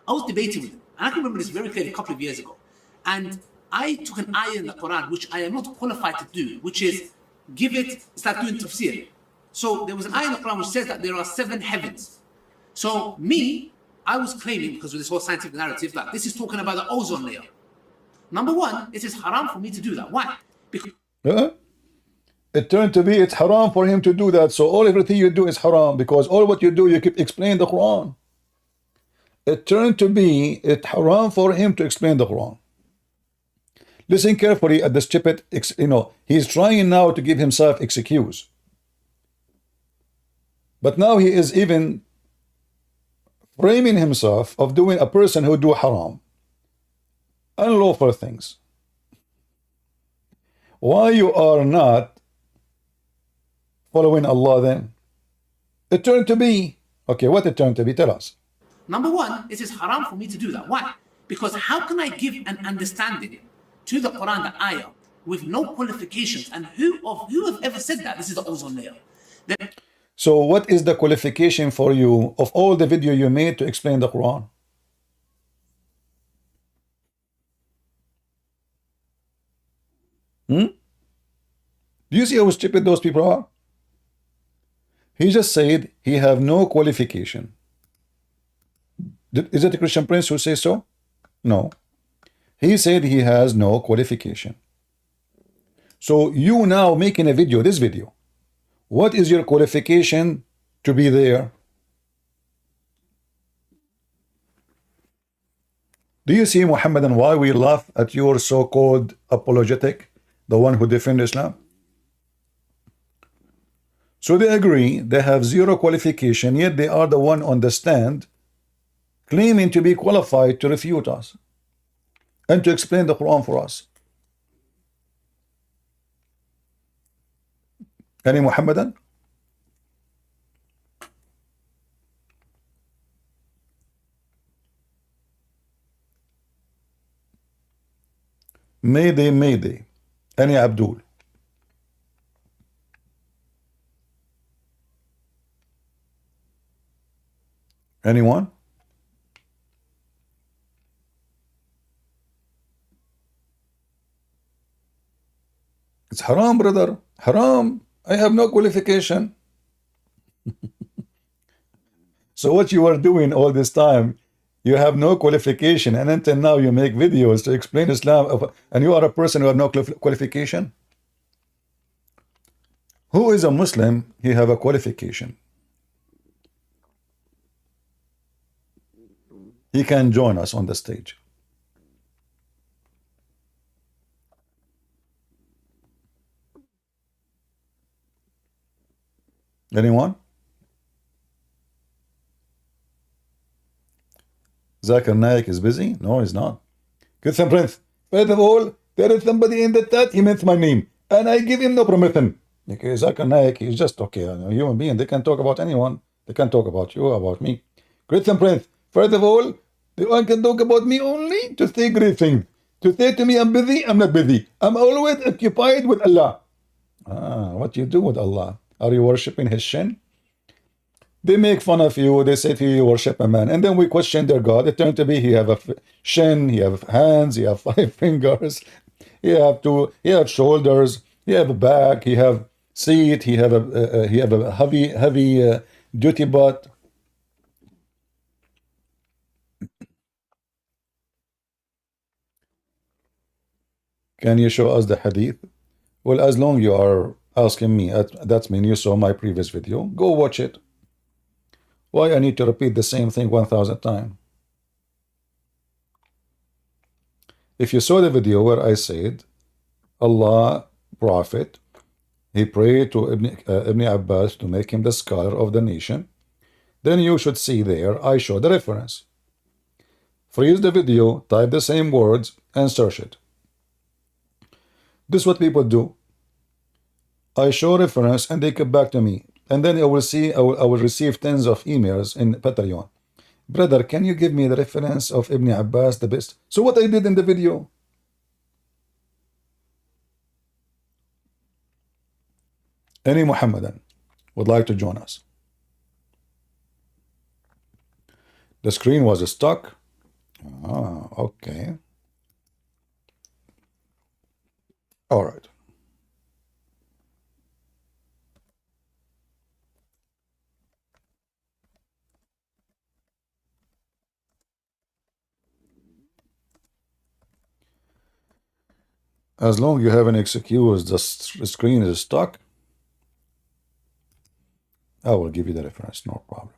I was debating with him, and I can remember this very clearly a couple of years ago. And I took an ayah in the Quran, which I am not qualified to do, which is it's like doing tafsir. So there was an ayah in the Quran which says that there are 7 heavens. So I was claiming, because of this whole scientific narrative, that this is talking about the ozone layer. Number one, it is haram for me to do that. Why? Because it turned to be it's haram for him to do that. So everything you do is haram, because all what you do, you keep explaining the Quran. It turned to be it's haram for him to explain the Quran. Listen carefully at the stupid, he's trying now to give himself excuse. But now he is even framing himself of doing a person who do haram, unlawful things. Why you are not following Allah then? It turned to be, okay, what it turned to be? Tell us. Number one, it is haram for me to do that. Why? Because how can I give an understanding to the Quran, the ayah, with no qualifications? And who have ever said that this is the ozone layer? So what is the qualification for you of all the video you made to explain the Quran? Do you see how stupid those people are? He just said he have no qualification. Is it a Christian Prince who says so? No. He said he has no qualification. So you now making a video, this video, what is your qualification to be there? Do you see, Muhammad, and why we laugh at your so-called apologetic, the one who defends Islam? So they agree, they have zero qualification, yet they are the one on the stand claiming to be qualified to refute us and to explain the Quran for us. Any Muhammadan? Mayday, Mayday. Any Abdul? Anyone? It's haram, brother. Haram. I have no qualification. So what you are doing all this time, you have no qualification, and until now you make videos to explain Islam, and you are a person who have no qualification? Who is a Muslim? He have a qualification. He can join us on the stage. Anyone? Zakir Naik is busy? No, he's not. Christian Prince, first of all, there is somebody in the chat, he meant my name, and I give him no permission. Okay, Zakir Naik, he's just okay, a human being. They can talk about anyone. They can talk about you, about me. Christian Prince, first of all, the one can talk about me only to say great things. To say to me, I'm busy, I'm not busy. I'm always occupied with Allah. What you do with Allah? Are you worshipping his shin? They make fun of you. They say to you, you worship a man. And then we question their God. It turned to be he have a shin, he have hands, he have 5 fingers, he have shoulders, he have a back, he have seat, he have a heavy duty butt. Can you show us the hadith? Well, as long you are asking me, that means you saw my previous video. Go watch it. Why I need to repeat the same thing 1,000 times? If you saw the video where I said Allah Prophet, he prayed to Ibn Abbas to make him the scholar of the nation, then you should see there I show the reference. Freeze the video, type the same words, and search it. This is what people do. I show reference and they come back to me, and then I will receive tens of emails in Patreon. Brother, can you give me the reference of Ibn Abbas, the best? So what I did in the video? Any Muhammadan would like to join us? The screen was stuck. Ah, okay. All right. As long as you have an excuse, the screen is stuck, I will give you the reference, no problem.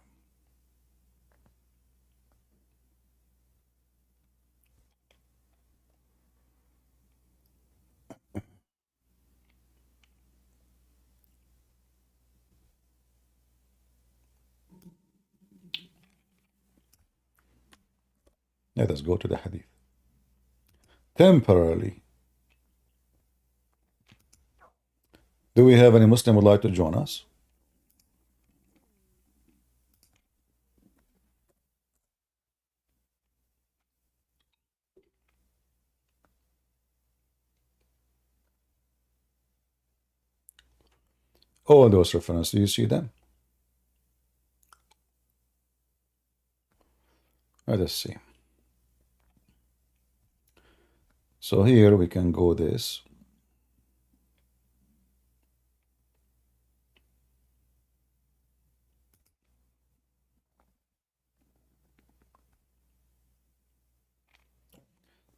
Let us go to the hadith. Temporarily. Do we have any Muslim who would like to join us? All those references, do you see them? Let us see. So here we can go this.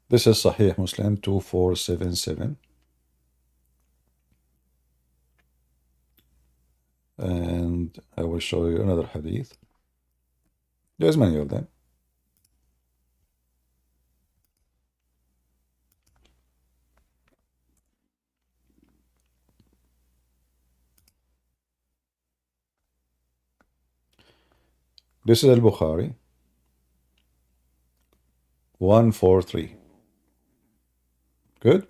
This is Sahih Muslim 2477. And I will show you another hadith. There's many of them. This is Al-Bukhari 143. Good.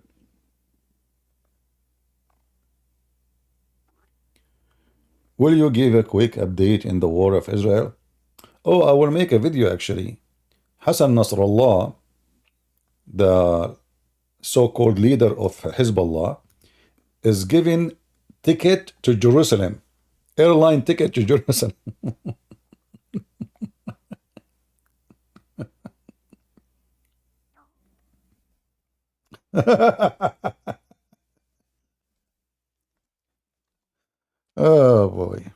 Will you give a quick update in the war of Israel? Oh, I will make a video actually. Hassan Nasrallah, the so-called leader of Hezbollah, is giving ticket to Jerusalem, airline ticket to Jerusalem. Oh boy.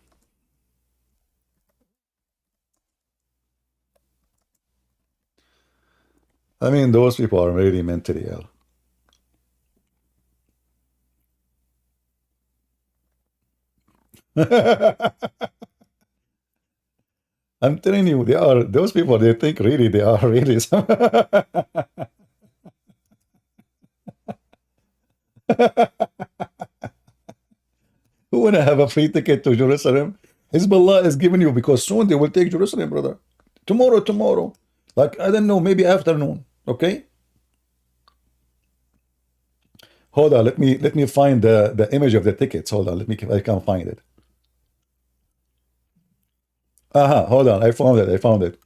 I mean, those people are really mentally ill. I'm telling you, they are those people. They think really they are really. Who wanna have a free ticket to Jerusalem? Hezbollah is giving you because soon they will take Jerusalem, brother. Tomorrow. Like I don't know, maybe afternoon. Okay. Hold on, let me find the image of the tickets. Hold on, let me I can find it. Hold on, I found it.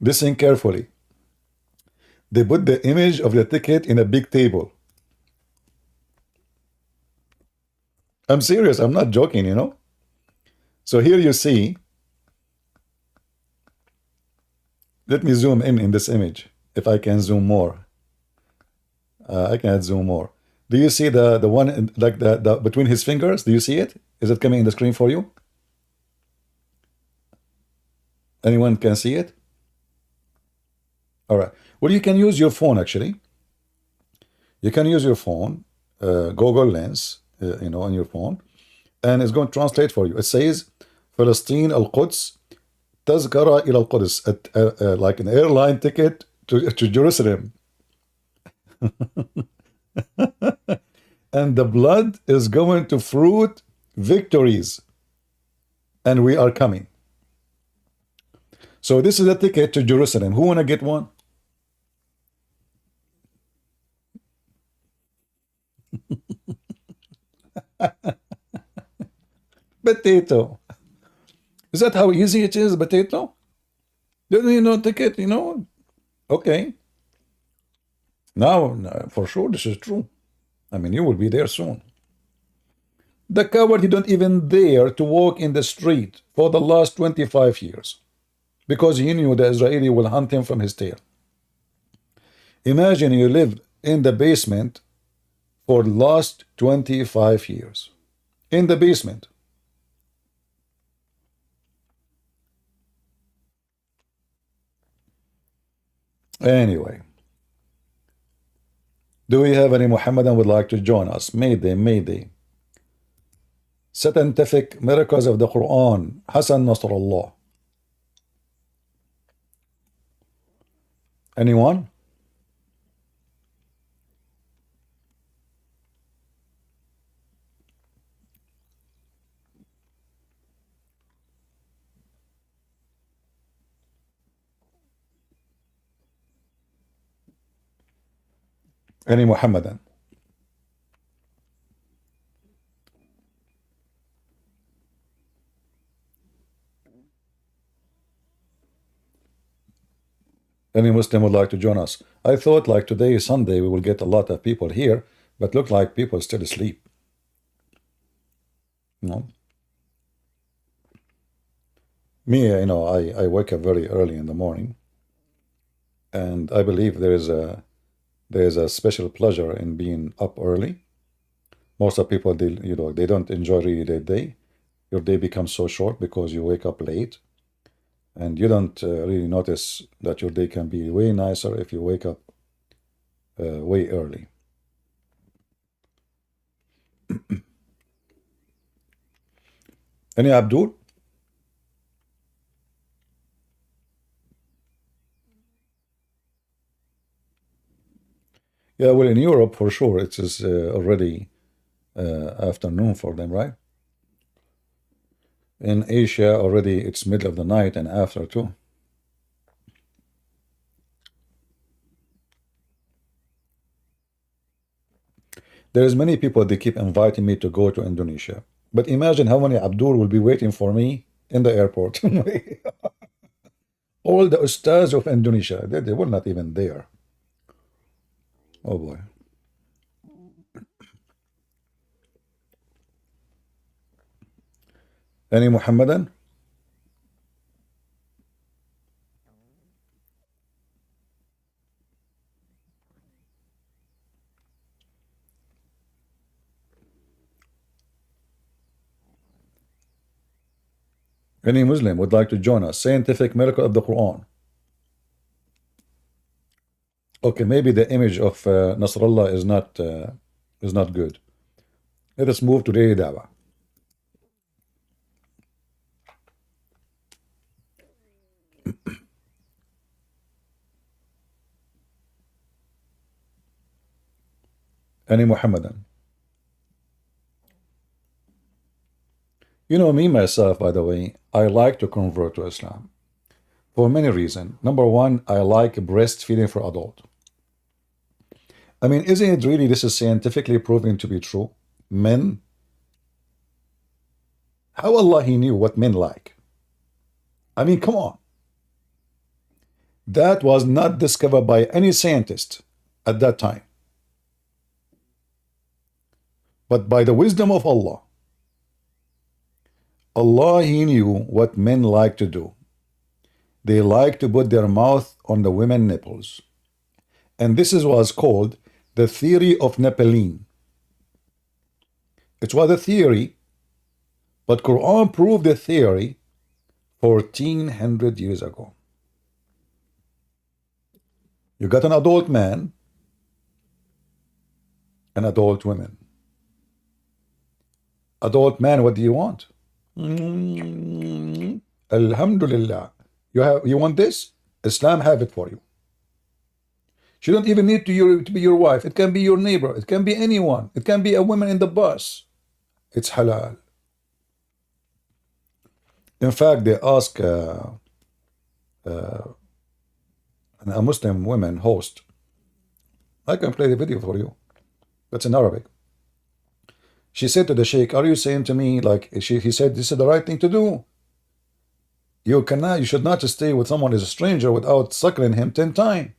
Listen carefully. They put the image of the ticket in a big table. I'm serious, I'm not joking, you know. So here you see, let me zoom in this image, if I can zoom more. I can't zoom more. Do you see the one like the between his fingers? Do you see it? Is it coming in the screen for you? Anyone can see it? All right. Well, you can use your phone actually. You can use your phone, Google Lens, on your phone, and it's going to translate for you. It says, Palestine al-Quds, tazkara ila al-Quds, like an airline ticket to Jerusalem. And the blood is going to fruit victories. And we are coming. So this is a ticket to Jerusalem. Who want to get one? Potato. Is that how easy it is, potato? Don't you know ticket, Okay. Now, for sure, this is true. I mean, you will be there soon. The coward, he don't even dare to walk in the street for the last 25 years because he knew the Israeli will hunt him from his tail. Imagine you live in the basement for the last 25 years. In the basement. Anyway. Do we have any Muhammadan would like to join us? Mayday, mayday. Scientific miracles of the Quran. Hassan Nasrallah. Anyone? Any Muhammadan? Any Muslim would like to join us? I thought like today is Sunday, we will get a lot of people here, but look like people still asleep. No? Me, I wake up very early in the morning, and I believe there is a special pleasure in being up early. Most of people, they don't enjoy really their day. Your day becomes so short because you wake up late, and you don't really notice that your day can be way nicer if you wake up way early. Any Abdul? Yeah, well, in Europe, for sure, it is already afternoon for them, right? In Asia, already it's middle of the night and after too. There's many people, they keep inviting me to go to Indonesia. But imagine how many Abdul will be waiting for me in the airport. All the ustaz of Indonesia, they were not even there. Oh boy. Any Muhammadan? Any Muslim would like to join us? Scientific miracle of the Quran. Okay, maybe the image of Nasrallah is not good. Let us move to daily dawah. Any Muhammadan? Me, myself, by the way, I like to convert to Islam for many reasons. Number one, I like breastfeeding for adult. I mean, isn't it really, this is scientifically proven to be true? Men, how Allah, He knew what men like. I mean, come on. That was not discovered by any scientist at that time. But by the wisdom of Allah, He knew what men like to do. They like to put their mouth on the women's nipples. And this was called the theory of Nephilim. It was a theory, but Quran proved the theory 1400 years ago. You got an adult man, and adult women. Adult man, what do you want? Alhamdulillah. You want this? Islam have it for you. She don't even need to be your wife. It can be your neighbor. It can be anyone. It can be a woman in the bus. It's halal. In fact, they ask a Muslim woman host. I can play the video for you. That's in Arabic. She said to the sheikh, "Are you saying to me like he said this is the right thing to do? You should not stay with someone who is a stranger without suckling him 10 times."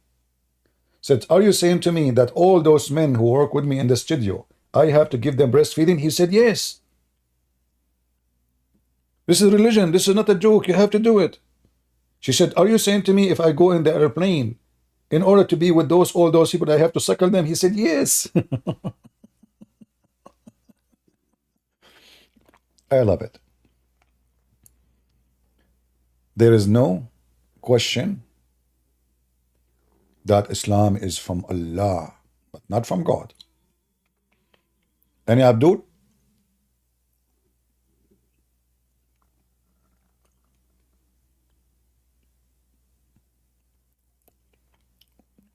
Said, "Are you saying to me that all those men who work with me in the studio, I have to give them breastfeeding?" He said, "Yes. This is religion. This is not a joke. You have to do it." She said, "Are you saying to me if I go in the airplane, in order to be with all those people, I have to suckle them?" He said, "Yes." I love it. There is no question that Islam is from Allah, but not from God. Any Abdul?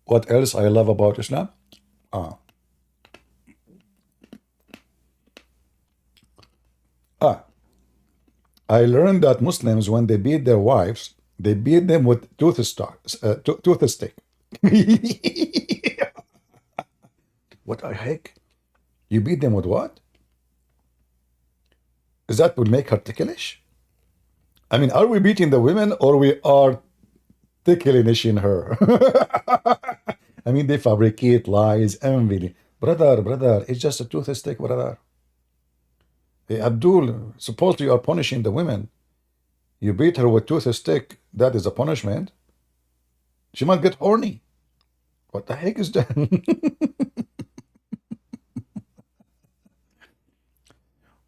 What else I love about Islam? I learned that Muslims, when they beat their wives, they beat them with toothstick. What the heck? You beat them with what? Is that would make her ticklish? I mean, are we beating the women or we are ticklishing her? I mean, they fabricate lies, envy. Brother, it's just a toothstick, brother. Hey, Abdul, supposedly you are punishing the women. You beat her with toothstick, that is a punishment. She might get horny. What the heck is that?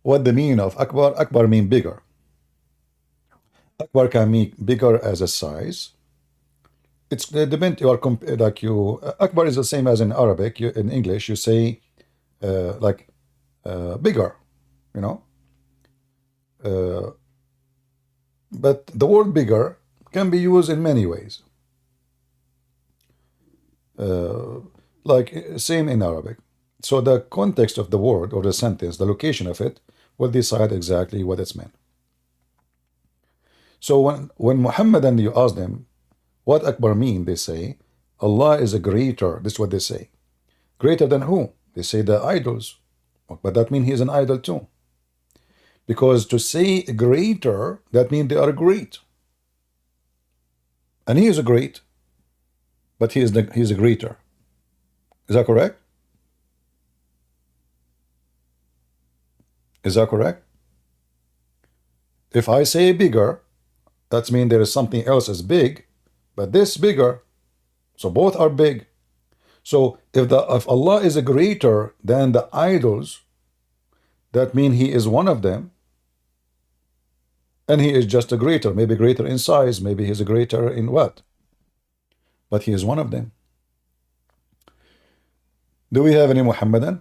What the meaning of Akbar? Akbar mean bigger. Akbar can mean bigger as a size. It's depend. You are like you. Akbar is the same as in Arabic. In English, you say bigger. You know. But the word bigger can be used in many ways. Same in Arabic. So the context of the word or the sentence, the location of it, will decide exactly what it's meant. So when Muhammad and you ask them, what Akbar mean? They say, Allah is a greater. This is what they say. Greater than who? They say the idols. But that means he is an idol too. Because to say greater, that means they are great. And he is a great, but he is a greater. Is that correct? Is that correct? If I say bigger, that means there is something else as big, but this bigger. So both are big. So if Allah is a greater than the idols, that means he is one of them. And he is just a greater, maybe greater in size, maybe he's a greater in what? But he is one of them. Do we have any Muhammadan?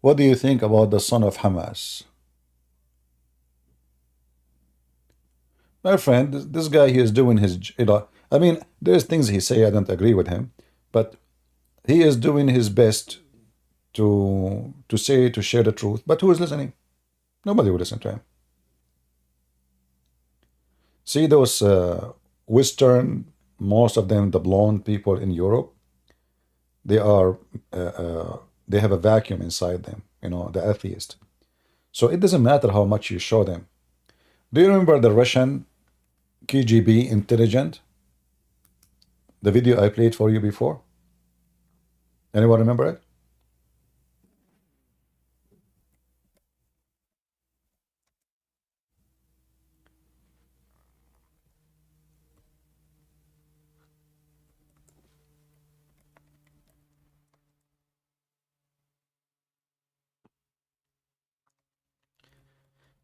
What do you think about the son of Hamas? My friend, this guy, he is doing his, I mean, there's things he say, I don't agree with him, but he is doing his best to share the truth. But who is listening? Nobody will listen to him. See those Western, most of them, the blonde people in Europe, they are, they have a vacuum inside them, the atheist. So it doesn't matter how much you show them. Do you remember the Russian KGB intelligent? The video I played for you before? Anyone remember it?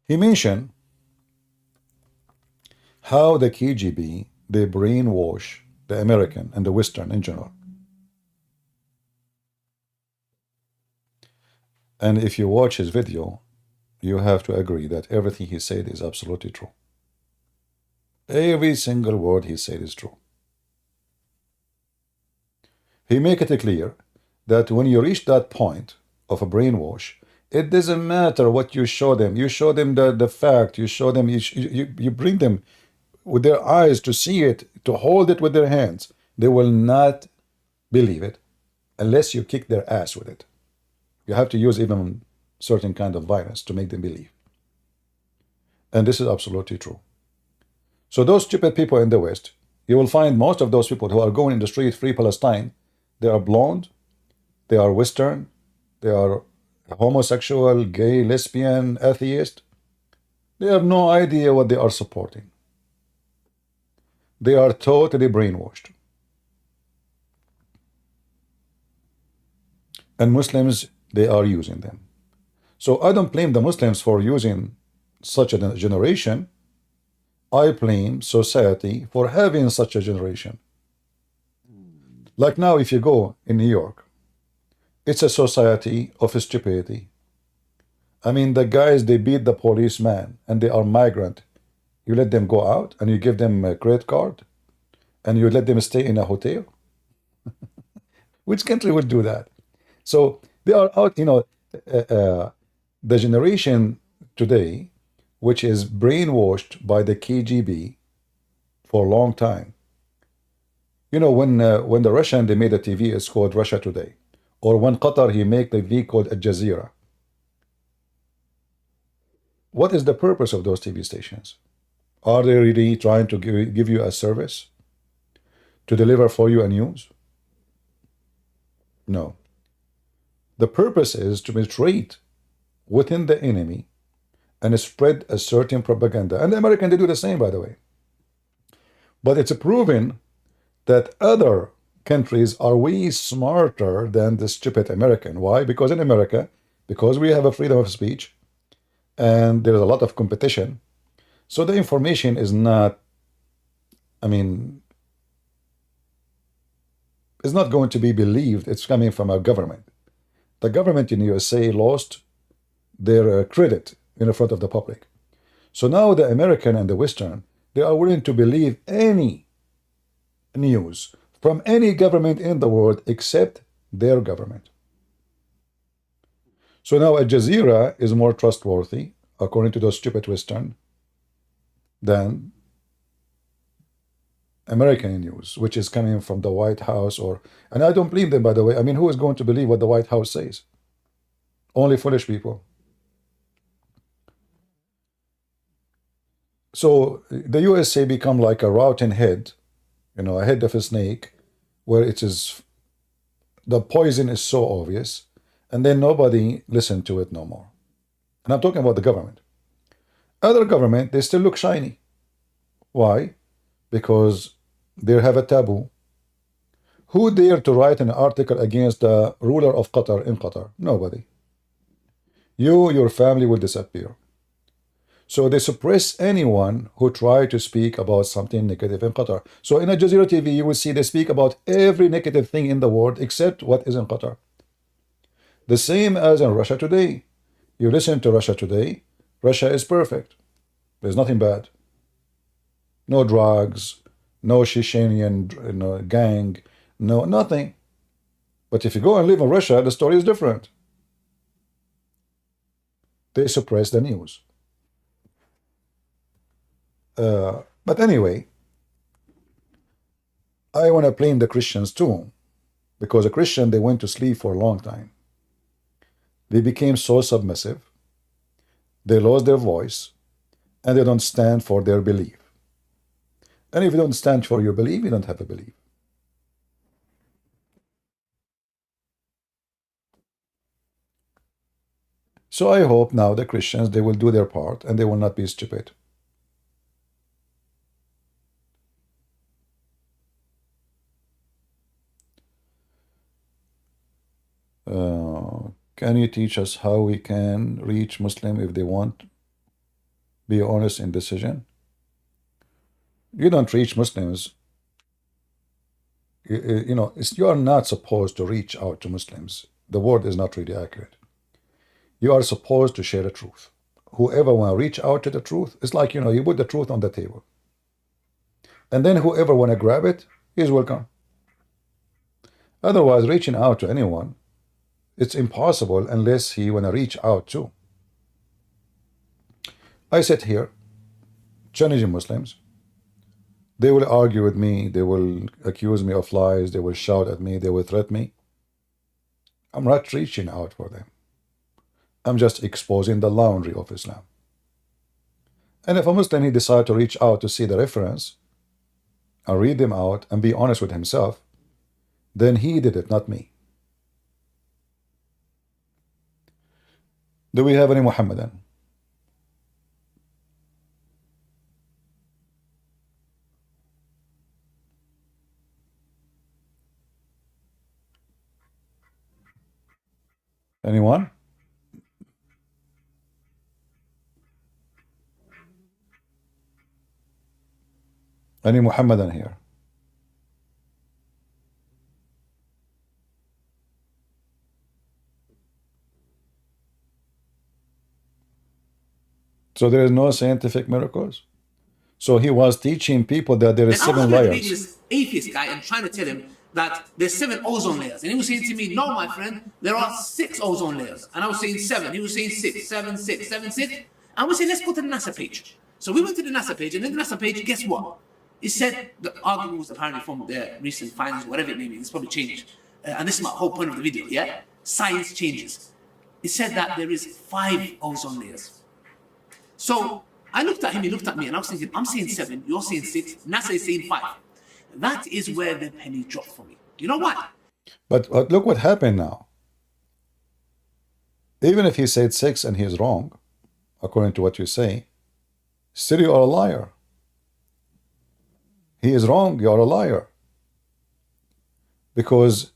He mentioned how the KGB, they brainwash the American and the Western in general. And if you watch his video, you have to agree that everything he said is absolutely true. Every single word he said is true. He make it clear that when you reach that point of a brainwash, it doesn't matter what you show them. You show them the fact. You show them. You bring them with their eyes to see it, to hold it with their hands. They will not believe it unless you kick their ass with it. You have to use even certain kind of violence to make them believe. And this is absolutely true. So those stupid people in the West, you will find most of those people who are going in the street, free Palestine, they are blonde, they are Western, they are homosexual, gay, lesbian, atheist. They have no idea what they are supporting. They are totally brainwashed. And Muslims, they are using them. So I don't blame the Muslims for using such a generation. I blame society for having such a generation. Like now, if you go in New York, it's a society of stupidity. I mean, the guys, they beat the policeman and they are migrant. You let them go out and you give them a credit card and you let them stay in a hotel. Which country would do that? So they are out, the generation today, which is brainwashed by the KGB for a long time. When the Russian, they made a TV, it's called Russia Today. Or when Qatar, he made the TV called Al Jazeera. What is the purpose of those TV stations? Are they really trying to give you a service? To deliver for you a news? No. The purpose is to penetrate within the enemy and spread a certain propaganda. And the Americans, they do the same, by the way. But it's proven that other countries are way smarter than the stupid American. Why? Because in America, because we have a freedom of speech and there's a lot of competition, so the information is not, it's not going to be believed. It's coming from our government. The government in USA lost their credit in front of the public. So now the American and the Western, they are willing to believe any news from any government in the world except their government. So now Al Jazeera is more trustworthy, according to those stupid Western, than American news, which is coming from the White House. And I don't blame them, by the way. Who is going to believe what the White House says? Only foolish people. So the USA become like a rotten head, a head of a snake, where the poison is so obvious, and then nobody listen to it no more. And I'm talking about the government. Other government, they still look shiny. Why? Because they have a taboo. Who dare to write an article against the ruler of Qatar in Qatar? Nobody. Your family will disappear. So they suppress anyone who try to speak about something negative in Qatar. So in Al Jazeera TV, you will see they speak about every negative thing in the world except what is in Qatar. The same as in Russia Today. You listen to Russia Today, Russia is perfect. There's nothing bad. No drugs, no Chechenian gang, no nothing. But if you go and live in Russia, the story is different. They suppress the news. But anyway, I want to blame the Christians too, because a Christian, they went to sleep for a long time. They became so submissive, they lost their voice, and they don't stand for their belief. And if you don't stand for your belief, you don't have a belief. So I hope now the Christians, they will do their part and they will not be stupid. Can you teach us how we can reach Muslim if they want be honest in decision. You don't reach Muslims. You know, you are not supposed to reach out to Muslims. The word is not really accurate. You are supposed to share the truth. Whoever want to reach out to the truth, it's like, you know, you put the truth on the table. And then whoever want to grab it is welcome. Otherwise, reaching out to anyone, it's impossible unless he want to reach out too. I sit here challenging Muslims. They will argue with me. They will accuse me of lies. They will shout at me. They will threaten me. I'm not reaching out for them. I'm just exposing the laundry of Islam. And if a Muslim, he decide to reach out to see the reference and read them out and be honest with himself, then he did it, not me. Do we have any Muhammadan? Anyone? Any Muhammadan here? So there is no scientific miracles? So he was teaching people that there is And I was 7 reading layers. this atheist guy and trying to tell him that there's 7 ozone layers. And he was saying to me, no, my friend, there are 6 ozone layers. And I was saying 7. He was saying 6, 7, 6, 7, 6. And we said, let's go to the NASA page. So we went to the NASA page, and in the NASA page, guess what? It said the argument was apparently from their recent findings, whatever it may be. It's probably changed. And this is my whole point of the video, yeah? Science changes. It said that there is 5 ozone layers. So I looked at him, he looked at me, and I was thinking, I'm saying 7, you're saying 6, NASA is saying 5. That is where the penny dropped for me. You know what? But look what happened now. Even if he said 6 and he is wrong, according to what you say, still you are a liar. He is wrong, you are a liar. Because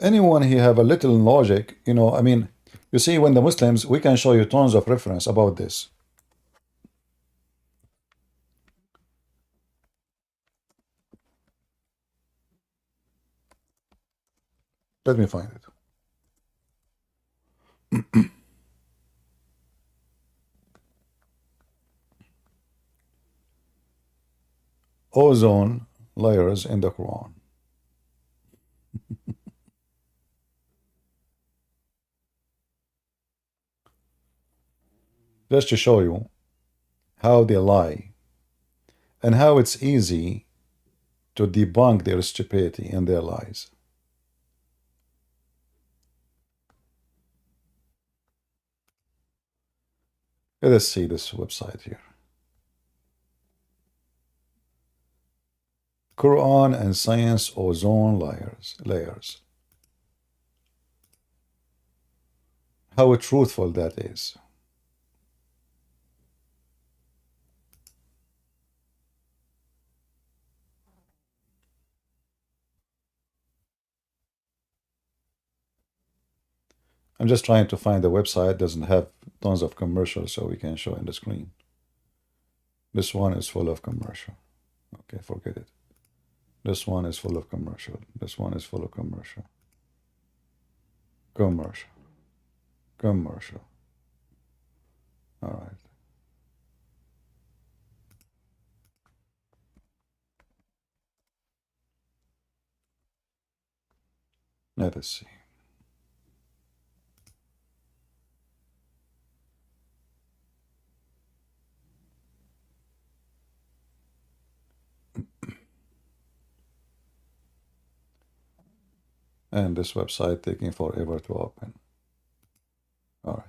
anyone who have a little logic, you know, I mean, you see, when the Muslims, we can show you tons of reference about this. Let me find it. Ozone layers in the Quran. Just to show you how they lie and how it's easy to debunk their stupidity and their lies. Let us see this website here. Quran and Science Ozone layers. How truthful that is. I'm just trying to find the website. It doesn't have tons of commercials, so we can show in the screen. This one is full of commercial. Okay, forget it. This one is full of commercial. This one is full of commercial. Commercial. All right. Let us see. And this website taking forever to open. All right.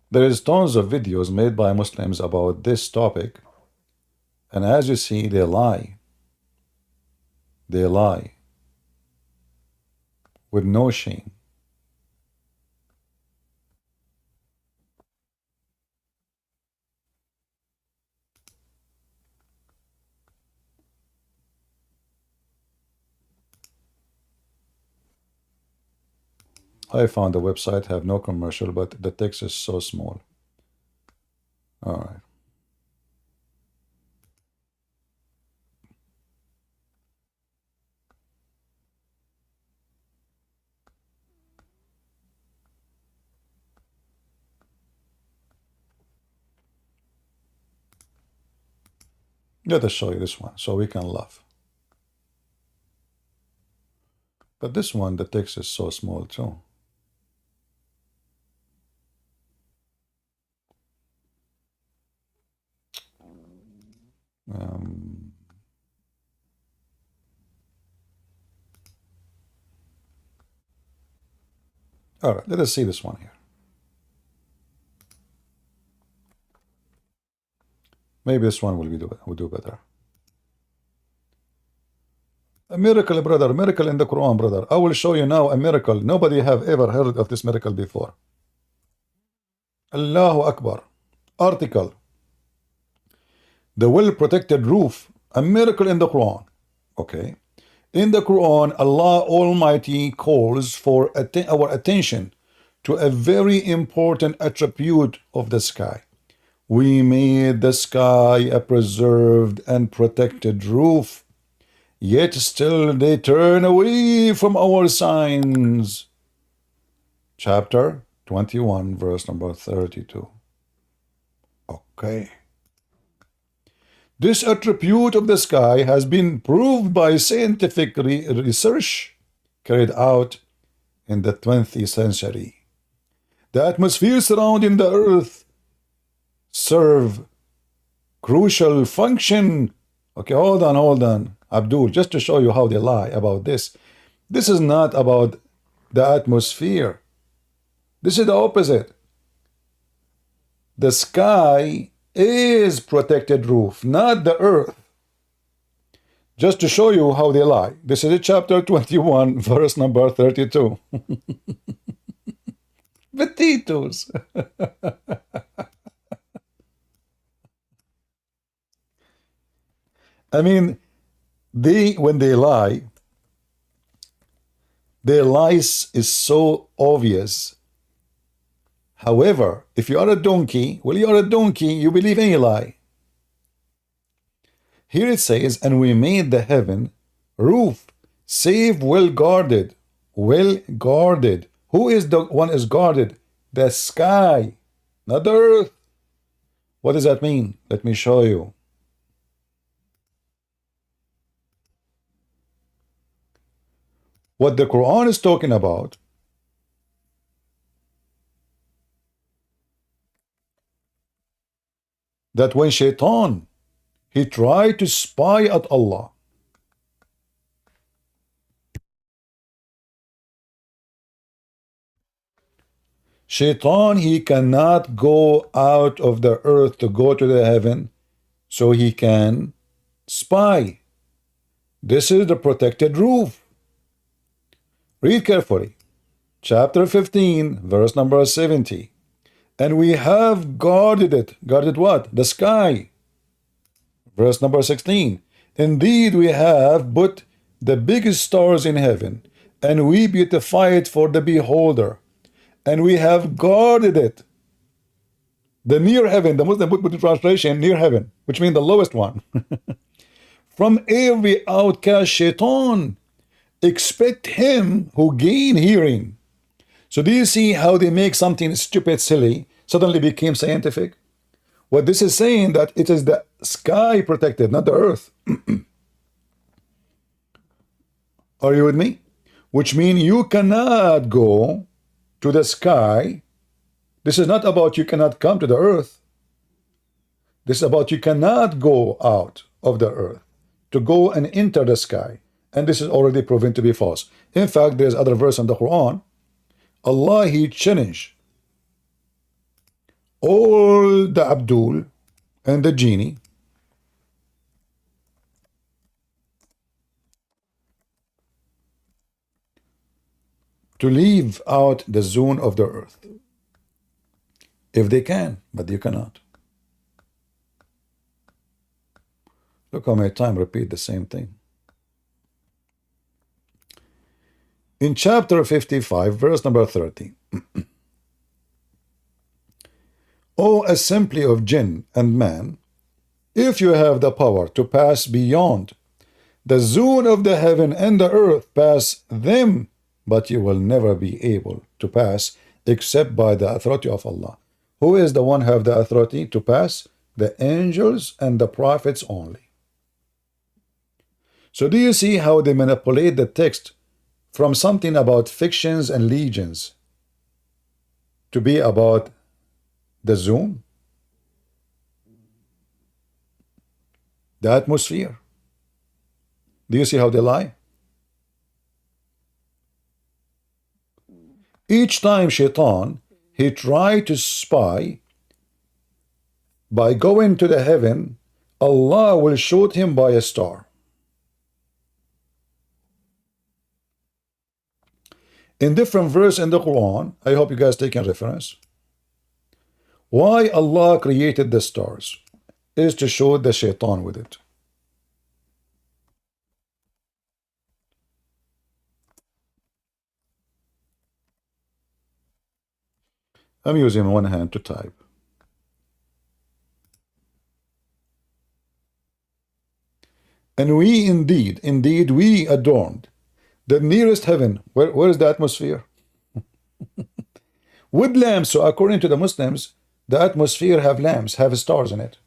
There is tons of videos made by Muslims about this topic, and as you see, they lie. They lie with no shame. I found the website have no commercial, but the text is so small. All right. Let us show you this one so we can laugh. But this one, the text is so small too. All right, let us see this one here. Maybe this one will do better. A miracle, brother, miracle in the Quran, brother. I will show you now a miracle. Nobody have ever heard of this miracle before. Allahu Akbar. Article. The well-protected roof. A miracle in the Quran. Okay. In the Quran, Allah Almighty calls for our attention to a very important attribute of the sky. We made the sky a preserved and protected roof, yet still they turn away from our signs. Chapter 21, verse number 32. Okay. This attribute of the sky has been proved by scientific research carried out in the 20th century. The atmosphere surrounding the earth serve crucial function. Okay, hold on, Abdul, just to show you how they lie about this. This is not about the atmosphere. This is the opposite. The sky is protected roof, not the earth. Just to show you how they lie. This is chapter 21, verse number 32. Petitos. I mean, when they lie, their lies is so obvious. However, if you are a donkey, well, you are a donkey, you believe any lie. Here it says, and we made the heaven roof, safe, well guarded. Well guarded. Who is the one is guarded? The sky, not the earth. What does that mean? Let me show you. What the Quran is talking about, that when Shaitan, he tried to spy at Allah, Shaitan, he cannot go out of the earth to go to the heaven so he can spy. This is the protected roof. Read carefully. Chapter 15, verse number 70. And we have guarded it. Guarded what? The sky. Verse number 16. Indeed, we have put the biggest stars in heaven, and we beautify it for the beholder. And we have guarded it. The near heaven, the Muslim put the translation, near heaven, which means the lowest one. From every outcast Shaitan. Expect him who gain hearing. So do you see how they make something stupid, silly, suddenly became scientific? What this is saying, that it is the sky protected, not the earth. Are you with me? Which means you cannot go to the sky. This is not about you cannot come to the earth. This is about you cannot go out of the earth to go and enter the sky. And this is already proven to be false. In fact, there's other verse in the Quran. Allah, he challenged all the Abdul and the genie to leave out the zone of the earth. If they can, but you cannot. Look how many times repeat the same thing. In chapter 55, verse number 30. O assembly of jinn and man, if you have the power to pass beyond the zone of the heaven and the earth, pass them, but you will never be able to pass except by the authority of Allah. Who is the one who have the authority to pass? The angels and the prophets only. So do you see how they manipulate the text from something about fictions and legends to be about the zone, the atmosphere? Do you see how they lie? Each time Shaitan, he tried to spy by going to the heaven, Allah will shoot him by a star. In different verse in the Quran, I hope you guys taking reference. Why Allah created the stars is to show the Shaitan with it. I'm using one hand to type. And we indeed we adorned the nearest heaven. Where is the atmosphere? With lamps. So according to the Muslims, the atmosphere have lamps, have stars in it.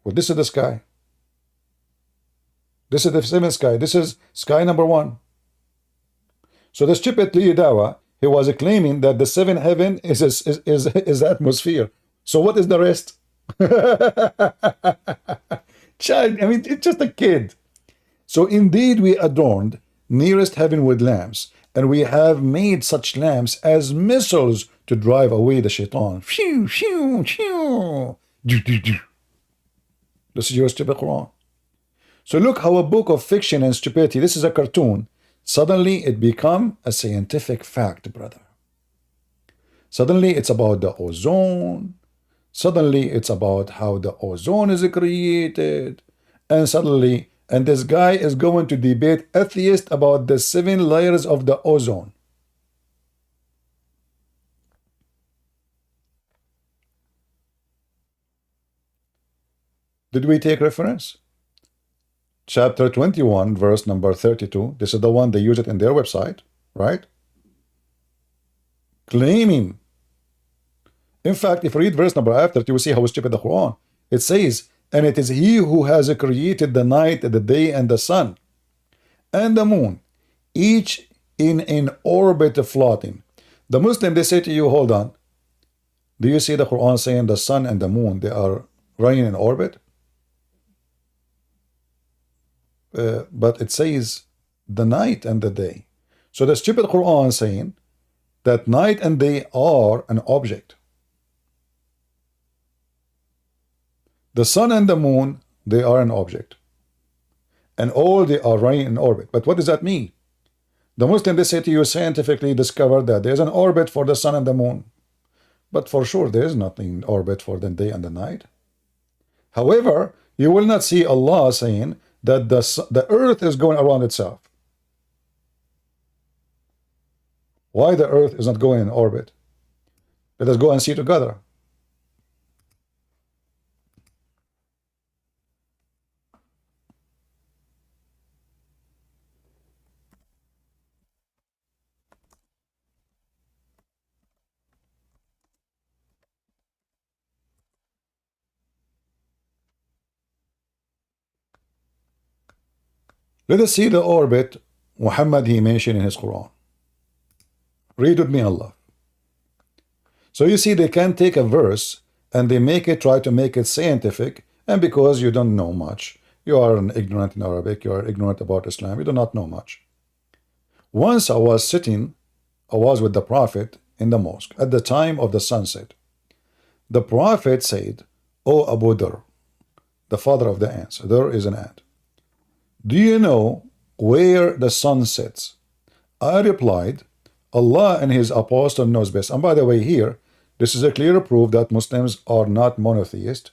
Well, this is the sky. This is the seventh sky. This is sky number 1. So the stupid Dawa, he was claiming that the seventh heaven is atmosphere. So what is the rest? Child, I mean, it's just a kid. So indeed we adorned nearest heaven with lamps, and we have made such lamps as missiles to drive away the Shaitan. Phew, phew, phew. This is your stupid Quran. So look how a book of fiction and stupidity, this is a cartoon, suddenly it become a scientific fact, brother. Suddenly it's about the ozone. Suddenly it's about how the ozone is created. And suddenly, and this guy is going to debate atheists about the 7 layers of the ozone. Did we take reference? Chapter 21, verse number 32. This is the one they use it in their website, right? Claiming. In fact, if you read verse number after, you will see how stupid the Quran. It says, and it is he who has created the night, the day, and the sun, and the moon, each in an orbit floating. The Muslim, they say to you, hold on. Do you see the Quran saying the sun and the moon, they are running in orbit? But it says the night and the day. So the stupid Quran saying that night and day are an object. The sun and the moon, they are an object. And all they are running in orbit. But what does that mean? The Muslim, they say to you, scientifically discovered that there's an orbit for the sun and the moon. But for sure, there is nothing in orbit for the day and the night. However, you will not see Allah saying that the earth is going around itself. Why the earth is not going in orbit? Let us go and see together. Let us see the orbit Muhammad he mentioned in his Quran. Read with me, Allah. So you see, they can take a verse and they try to make it scientific, and because you don't know much, you are an ignorant in Arabic, you are ignorant about Islam, you do not know much. Once I was with the Prophet in the mosque at the time of the sunset. The Prophet said, O Abu Dhar, the father of the ants, Dhar is an ant, do you know where the sun sets? I replied, Allah and his apostle knows best. And by the way, here, this is a clear proof that Muslims are not monotheists.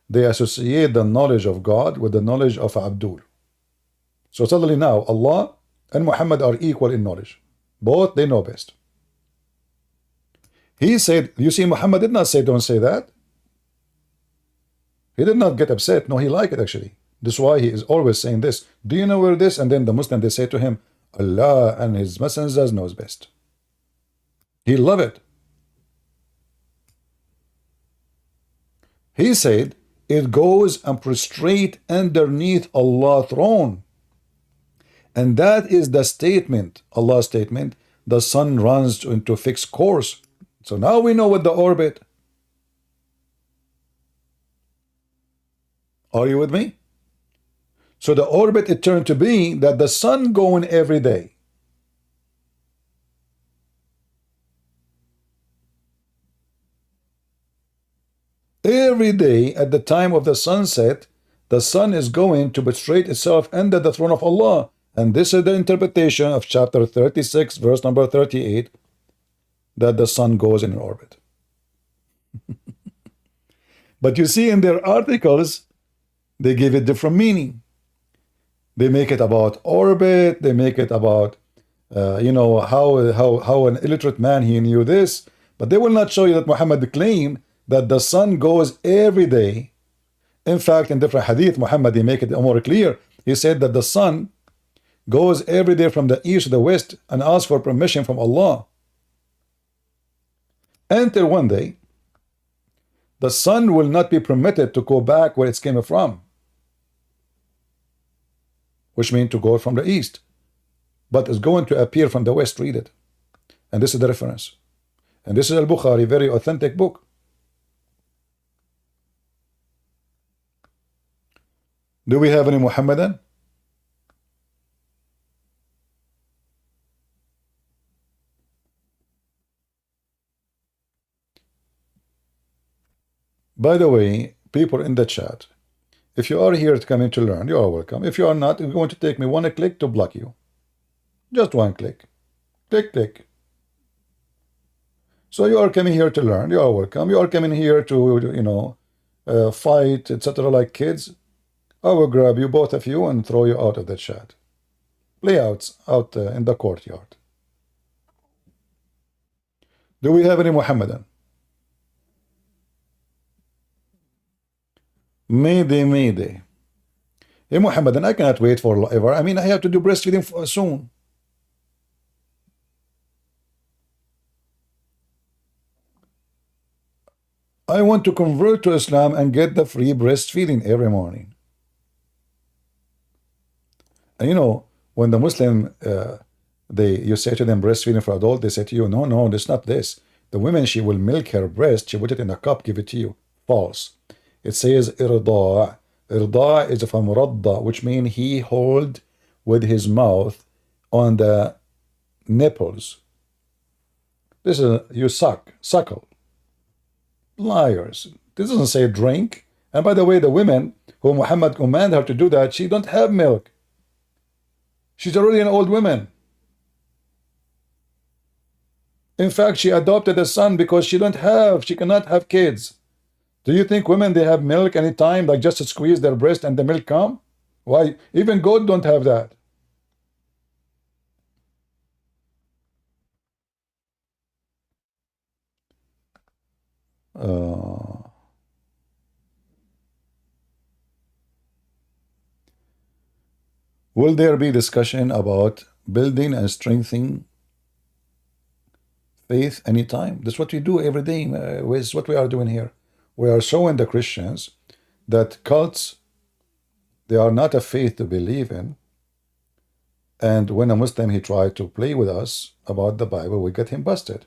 They associate the knowledge of God with the knowledge of Abdul. So suddenly now, Allah and Muhammad are equal in knowledge. Both, they know best. He said, you see, Muhammad did not say don't say that. He did not get upset. No, he liked it actually. That's why he is always saying this. Do you know where this? And then the Muslim, they say to him, Allah and his messengers knows best. He loved it. He said, it goes and prostrate underneath Allah's throne. And that is the statement, Allah's statement, the sun runs into fixed course. So now we know what the orbit. Are you with me? So the orbit, it turned to be that the sun going every day. Every day at the time of the sunset, the sun is going to prostrate itself under the throne of Allah. And this is the interpretation of chapter 36, verse number 38, that the sun goes in an orbit. But you see in their articles, they give it different meaning. They make it about orbit. They make it about, how an illiterate man, he knew this. But they will not show you that Muhammad claimed that the sun goes every day. In fact, in different hadith, Muhammad, he make it more clear. He said that the sun goes every day from the east to the west and asks for permission from Allah. Until one day, the sun will not be permitted to go back where it came from, which means to go from the east, but it's going to appear from the west. Read it. And this is the reference. And this is Al-Bukhari, very authentic book. Do we have any Muhammadan? By the way, people in the chat, if you are here to come in to learn, you are welcome. If you are not, it's going to take me one click to block you. Just one click. Click, click. So you are coming here to learn, you are welcome. You are coming here to, fight, etc. like kids. I will grab you, both of you, and throw you out of the chat. Play out in the courtyard. Do we have any Muhammadan? Mayday, mayday. Hey, Muhammadan, I cannot wait for forever. I mean, I have to do breastfeeding soon. I want to convert to Islam and get the free breastfeeding every morning. And when the Muslim, you say to them breastfeeding for adult, they say to you, no, it's not this. The woman, she will milk her breast, she put it in a cup, give it to you. False. It says irda'. Irda' is from radda, which means he hold with his mouth on the nipples. This is you suckle. Liars. This doesn't say drink. And by the way, the women who Muhammad commanded her to do that, she don't have milk. She's already an old woman. In fact, she adopted a son because she cannot have kids. Do you think women, they have milk anytime, like just to squeeze their breast and the milk come? Why? Even goat don't have that. Will there be discussion about building and strengthening faith anytime? That's what we do every day. Is what we are doing here. We are showing the Christians that cults, they are not a faith to believe in. And when a Muslim, he tried to play with us about the Bible, we get him busted.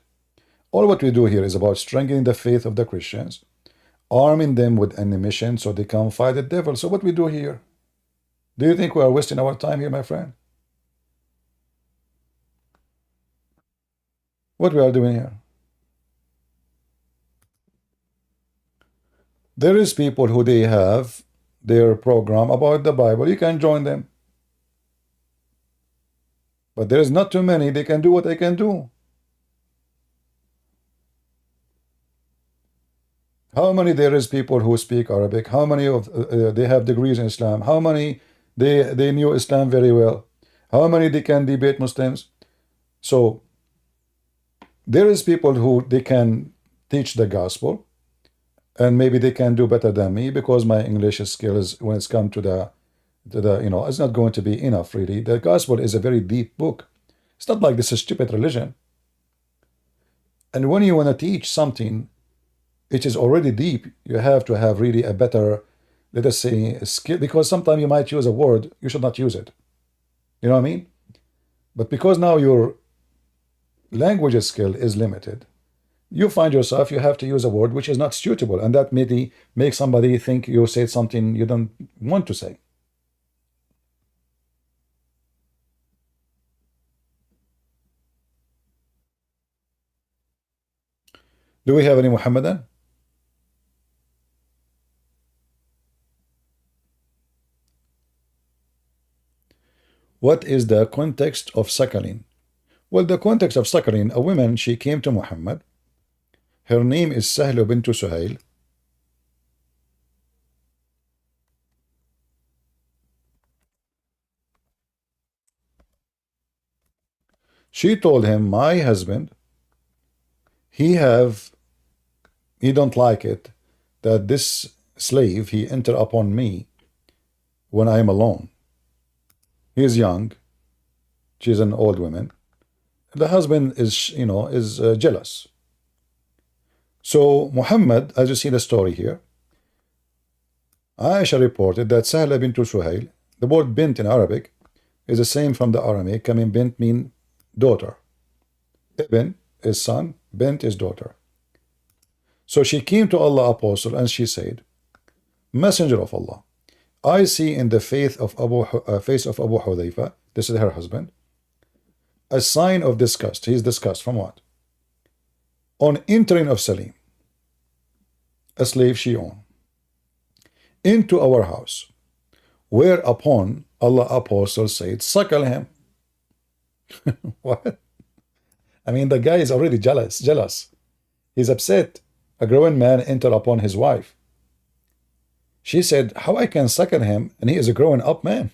All what we do here is about strengthening the faith of the Christians, arming them with ammunition so they can fight the devil. So what we do here? Do you think we are wasting our time here, my friend? What we are doing here? There is people who they have their program about the Bible. You can join them. But there is not too many. They can do what they can do. How many there is people who speak Arabic? How many of they have degrees in Islam? How many they knew Islam very well? How many they can debate Muslims? So there is people who they can teach the gospel, and maybe they can do better than me because my English skills, when it's come to the it's not going to be enough really. The gospel is a very deep book. It's not like this is stupid religion. And when you want to teach something, it is already deep. You have to have really a better, let us say, skill, because sometimes you might use a word, you should not use it. You know what I mean? But because now your language skill is limited, you find yourself, you have to use a word which is not suitable, and that maybe makes somebody think you said something you don't want to say. Do we have any Muhammadan? What is the context of suckling? Well, the context of suckling, a woman, she came to Muhammad. Her name is Sahl bint Suhail. She told him, my husband, he don't like it that this slave, he enter upon me when I am alone. He is young. She's an old woman. The husband is, jealous. So Muhammad, as you see the story here, Aisha reported that Sahla bint Suhail, the word bint in Arabic is the same from the Aramaic. I mean, bint mean daughter. Ibn is son, bint is daughter. So she came to Allah Apostle and she said, Messenger of Allah, I see in the face of Abu Hudayfa, this is her husband, a sign of disgust. He is disgust from what? On entering of Salim, a slave she owned, into our house, whereupon Allah Apostle said, suckle him. What? I mean, the guy is already jealous. He's upset. A grown man entered upon his wife. She said, how I can suckle him, and he is a grown up man.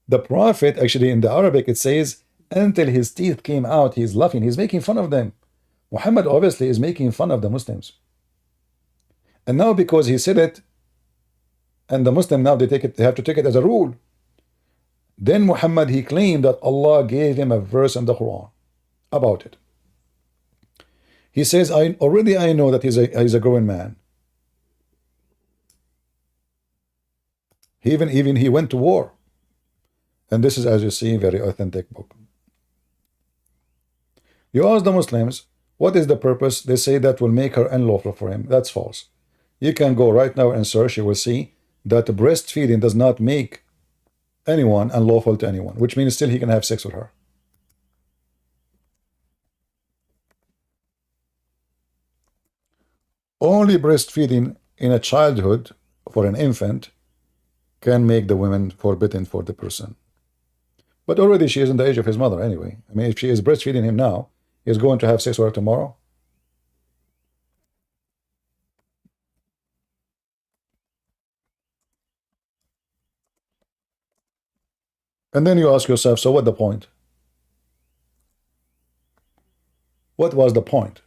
The Prophet, actually in the Arabic, it says, until his teeth came out, he's laughing. He's making fun of them. Muhammad obviously is making fun of the Muslims. And now because he said it, and the Muslim now they have to take it as a rule. Then Muhammad, he claimed that Allah gave him a verse in the Quran about it. He says, I know that he's a growing man. He went to war. And this is, as you see, a very authentic book. You ask the Muslims, what is the purpose? They say that will make her unlawful for him. That's false. You can go right now and search. You will see that breastfeeding does not make anyone unlawful to anyone, which means still he can have sex with her. Only breastfeeding in a childhood for an infant can make the woman forbidden for the person. But already she is in the age of his mother anyway. I mean, if she is breastfeeding him now, he's going to have sex with her tomorrow. And then you ask yourself, so what the point? What was the point?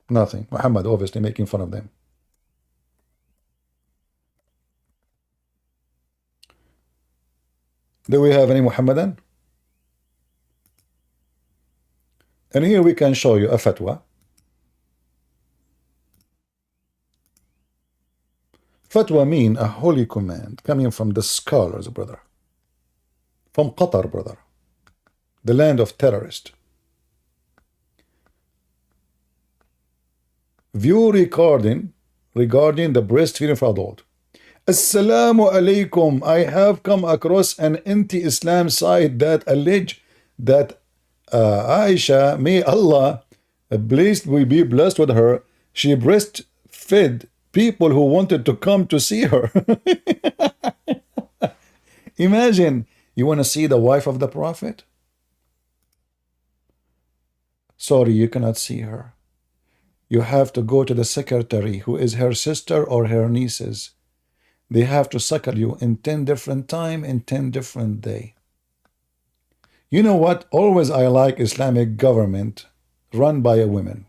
Nothing. Muhammad obviously making fun of them. Do we have any Muhammadan? And here we can show you a fatwa. Fatwa mean a holy command coming from the scholars, brother. From Qatar, brother. The land of terrorists. View regarding the breastfeeding for adult. Assalamu alaikum. I have come across an anti-Islam site that allege that Aisha, may Allah be blessed with her, she breastfed people who wanted to come to see her. Imagine, you want to see the wife of the Prophet? Sorry, you cannot see her. You have to go to the secretary, who is her sister or her nieces. They have to suckle you in 10 different time in 10 different day. You know what? Always I like Islamic government run by a woman.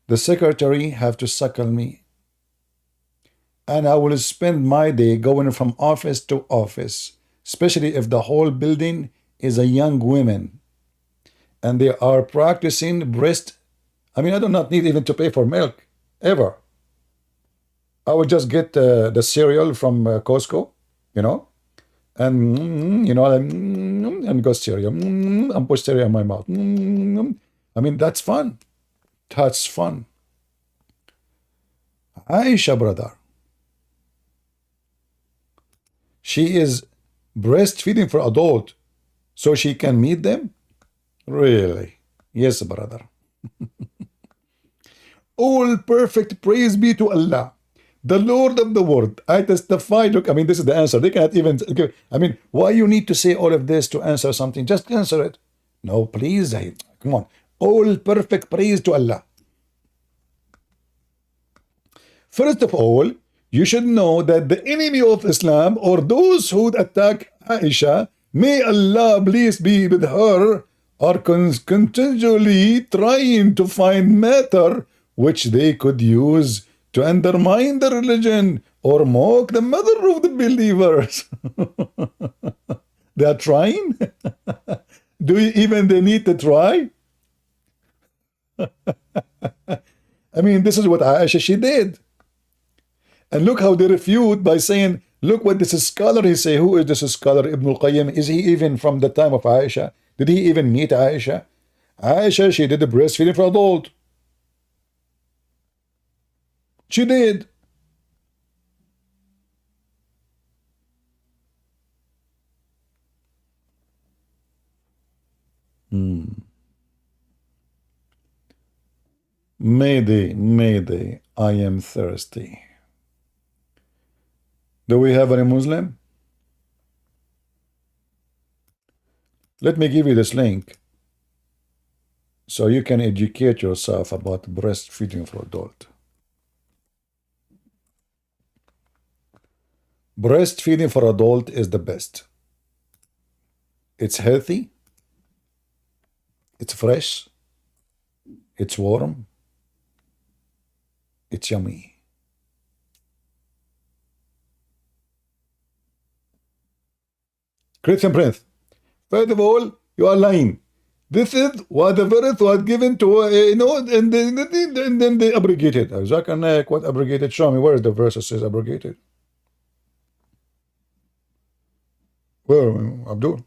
The secretary have to suckle me. And I will spend my day going from office to office, especially if the whole building is a young woman. And they are practicing breast. I mean, I do not need even to pay for milk, ever. I would just get the cereal from Costco, you know, and, you know, and go cereal, and put cereal in my mouth. I mean, that's fun. That's fun. Aisha, brother, she is breastfeeding for adult so she can meet them? Really? Yes, brother. All perfect praise be to Allah, the Lord of the world. I testify. Look, I mean, this is the answer. They cannot even give. I mean, why you need to say all of this to answer something? Just answer it. No, please. Come on. All perfect praise to Allah. First of all, you should know that the enemy of Islam, or those who attack Aisha, may Allah please be with her, are continually trying to find matter which they could use to undermine the religion or mock the mother of the believers. They are trying? Do even they need to try? I mean, this is what Aisha, she did. And look how they refute by saying, look what this scholar he say. Who is this scholar, Ibn al-Qayyim? Is he even from the time of Aisha? Did he even meet Aisha? Aisha, she did the breastfeeding for adult. She did. Mayday, mayday, I am thirsty. Do we have any Muslim? Let me give you this link so you can educate yourself about breastfeeding for adult. Breastfeeding for adult is the best. It's healthy, it's fresh, it's warm, it's yummy. Christian Prince, first of all, you are lying. This is what the verse was given to, and then they abrogated. What abrogated? Show me where is the verse that says abrogated. Where, Abdul?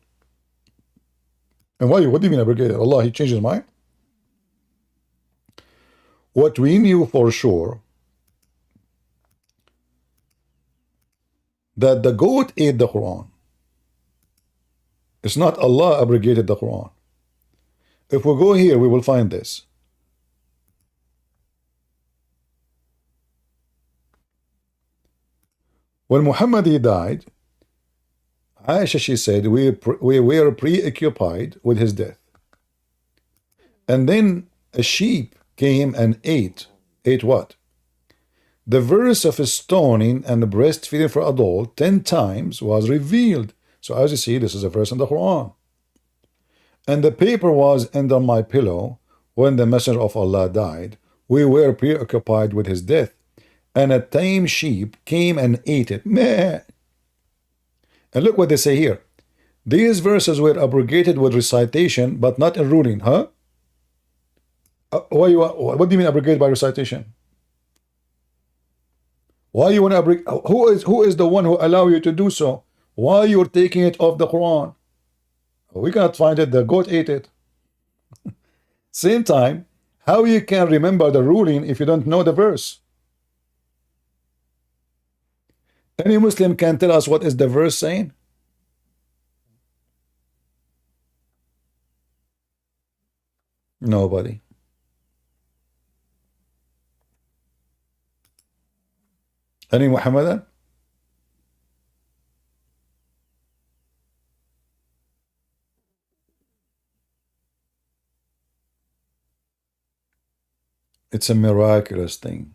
And why? What do you mean abrogated? Allah, he changed his mind? What we knew for sure, that the goat ate the Quran. It's not Allah abrogated the Quran. If we go here, we will find this. When Muhammad he died, Aisha, she said, we were preoccupied with his death. And then a sheep came and ate. Ate what? The verse of stoning and breastfeeding for adult 10 times was revealed. So as you see, this is a verse in the Quran. And the paper was under my pillow when the Messenger of Allah died. We were preoccupied with his death. And a tame sheep came and ate it. Meh. And look what they say here. These verses were abrogated with recitation, but not in ruling. Huh? What do you mean abrogated by recitation? Why you want to abrogate? Who is the one who allow you to do so? Why you're taking it off the Quran? We cannot find it. The goat ate it. Same time, how you can remember the ruling if you don't know the verse? Any Muslim can tell us what is the verse saying? Nobody. Any Muhammadan? It's a miraculous thing.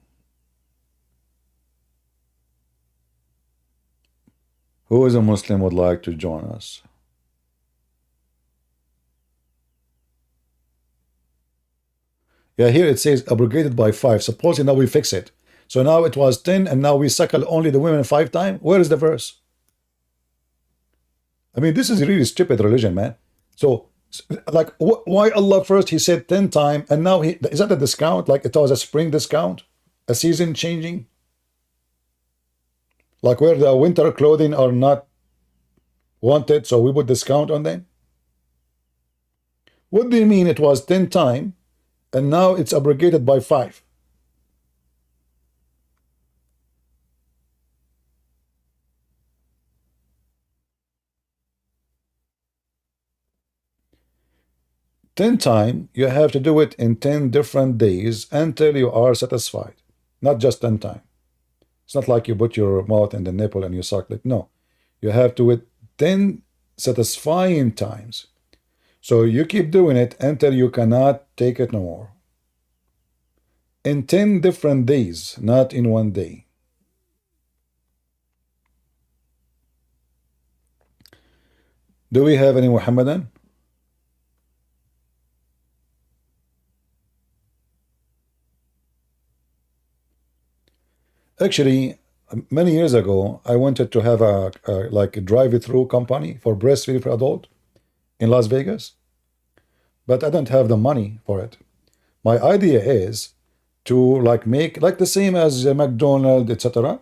Who is a Muslim would like to join us? Yeah, here it says abrogated by 5. Supposing now we fix it. So now it was 10 and now we suckle only the women 5 times. Where is the verse? I mean, this is really stupid religion, man. So, like, why Allah first he said 10 times and now is that a discount? Like it was a spring discount? A season changing? Like where the winter clothing are not wanted, so we put discount on them? What do you mean it was 10 times and now it's abrogated by 5? Ten times, you have to do it in 10 different days until you are satisfied. Not just 10 times. It's not like you put your mouth in the nipple and you suck it. No. You have to do it 10 satisfying times. So you keep doing it until you cannot take it no more. In 10 different days, not in one day. Do we have any Muhammadan? Actually, many years ago, I wanted to have a drive-through company for breastfeeding for adult in Las Vegas, but I don't have the money for it. My idea is to make like the same as McDonald's, etc.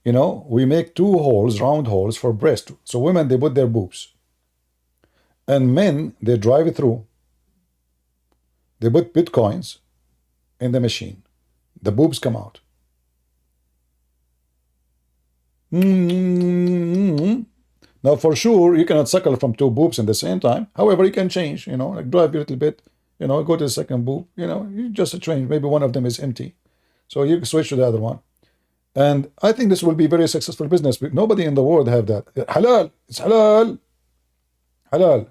You know, we make 2 holes, round holes for breast. So women, they put their boobs, and men, they drive it through. They put bitcoins in the machine. The boobs come out. Now, for sure, you cannot suckle from 2 boobs at the same time. However, you can change, you know, like drive a little bit, you know, go to the second boob, you know, you just change. Maybe one of them is empty. So you switch to the other one. And I think this will be very successful business. But nobody in the world have that. Halal. It's halal. Halal.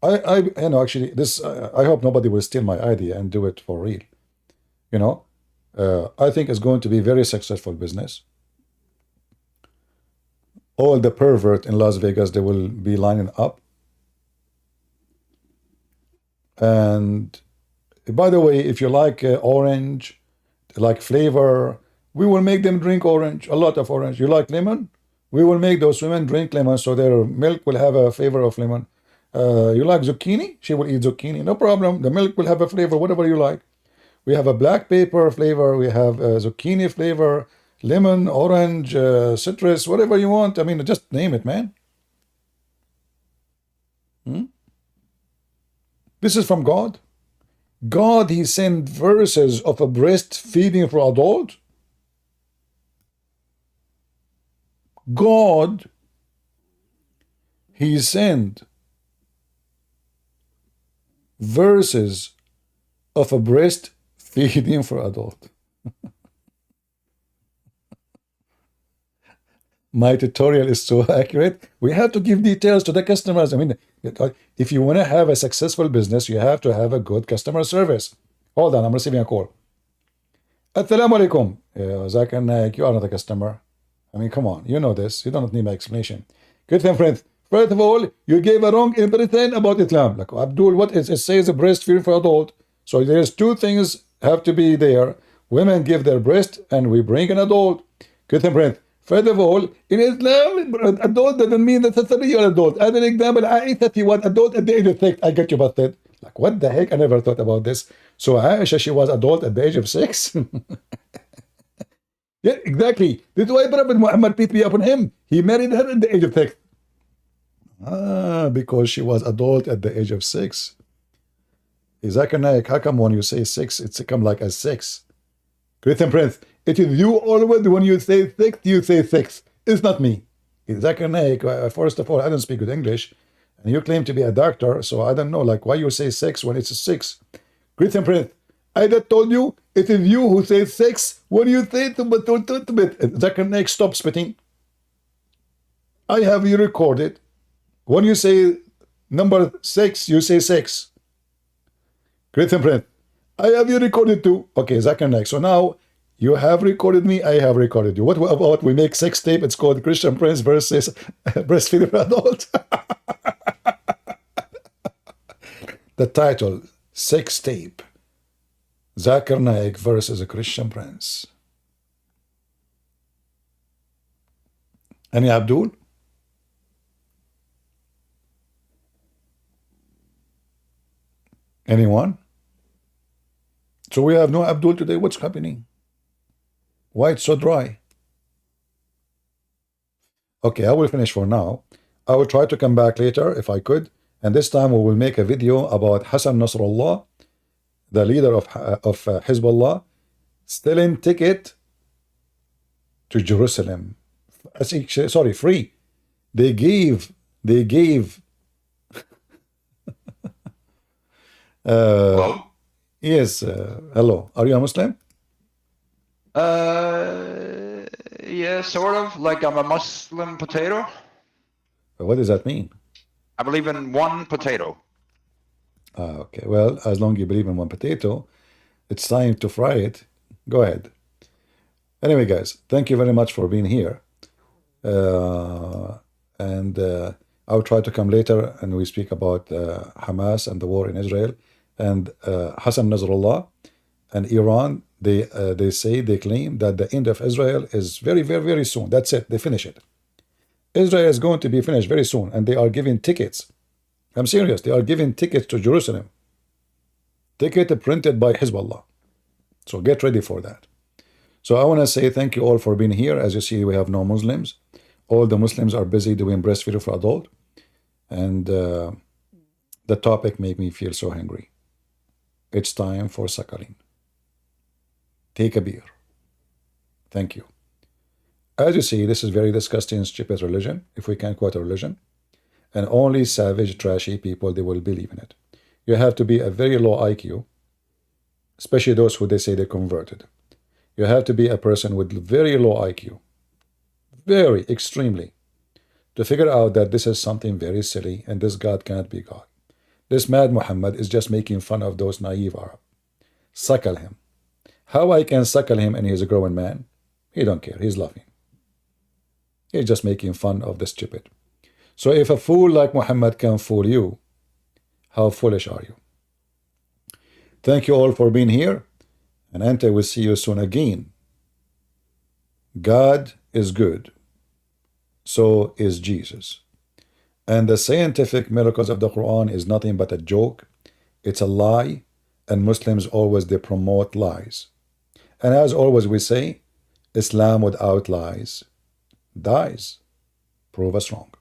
you know, actually, this, I hope nobody will steal my idea and do it for real. You know, I think it's going to be very successful business. All the pervert in Las Vegas, they will be lining up. And by the way, if you like orange, like flavor, we will make them drink orange, a lot of orange. You like lemon? We will make those women drink lemon, so their milk will have a flavor of lemon. You like zucchini? She will eat zucchini. No problem. The milk will have a flavor, whatever you like. We have a black pepper flavor. We have a zucchini flavor, lemon, orange, citrus, whatever you want. I mean, just name it, man. This is from God. God, he sent verses of a breastfeeding for adult. God, he sent verses of a breastfeeding for adult. My tutorial is so accurate. We have to give details to the customers. I mean, if you want to have a successful business, you have to have a good customer service. Hold on, I'm receiving a call. Assalamu alaikum. Zakir Naik, you are not a customer. I mean, come on, you know this. You don't need my explanation. Good friends. First of all, you gave a wrong impression about Islam. Like Abdul, what is it says a breastfeeding for adult. So there's 2 things have to be there. Women give their breast and we bring an adult. Good friends. First of all, in Islam, adult doesn't mean necessarily you're an adult. As an example, Aisha, she was adult at the age of 6. I got you busted. Like, what the heck? I never thought about this. So Aisha, she was adult at the age of 6? Yeah, exactly. This is why Prophet Muhammad, peace be upon him, he married her at the age of 6. Because she was adult at the age of 6. Zakir Naik, how come when you say 6, it's come like a 6? Christian Prince, it is you always when you say 6, you say 6. It's not me. Zakir Naik, first of all, I don't speak good English. And you claim to be a doctor, so I don't know like why you say 6 when it's a 6. Christian Prince, I just told you, it is you who say 6 when you say to Zakir Naik, stop spitting. I have you recorded. When you say number 6, you say 6. Christian Prince, I have you recorded too. Okay, Zakir Naik. So now you have recorded me, I have recorded you. What about we make 6 tape? It's called Christian Prince versus breastfeeding for adult. The title, 6 tape. Zakir Naik versus a Christian Prince. Any Abdul? Anyone? So we have no Abdul today. What's happening? Why it's so dry? Okay, I will finish for now. I will try to come back later if I could. And this time we will make a video about Hassan Nasrallah, the leader of Hezbollah, stealing ticket to Jerusalem. Sorry, free. They gave Hello? yes, hello. Are you a Muslim? Yeah, sort of. Like I'm a Muslim potato. What does that mean? I believe in one potato. Okay, well, as long as you believe in one potato, it's time to fry it. Go ahead. Anyway, guys, thank you very much for being here. And I'll try to come later and we speak about Hamas and the war in Israel and Hassan Nasrallah and Iran. They claim that the end of Israel is very, very, very soon. That's it. They finish it. Israel is going to be finished very soon, and they are giving tickets. I'm serious. They are giving tickets to Jerusalem. Ticket printed by Hezbollah. So get ready for that. So I want to say thank you all for being here. As you see, we have no Muslims. All the Muslims are busy doing breastfeeding for adult. And the topic made me feel so hungry. It's time for suckling. Take a beer. Thank you. As you see, this is very disgusting and stupid religion, if we can quote a religion. And only savage, trashy people, they will believe in it. You have to be a very low IQ, especially those who they say they converted. You have to be a person with very low IQ, very extremely, to figure out that this is something very silly and this God cannot be God. This mad Muhammad is just making fun of those naive Arab. Suckle him. How I can suckle him and he's a growing man? He don't care. He's laughing. He's just making fun of the stupid. So if a fool like Muhammad can fool you, how foolish are you? Thank you all for being here, and Ante will see you soon again. God is good. So is Jesus. And the scientific miracles of the Quran is nothing but a joke. It's a lie, and Muslims always they promote lies. And as always we say, Islam without lies dies. Prove us wrong.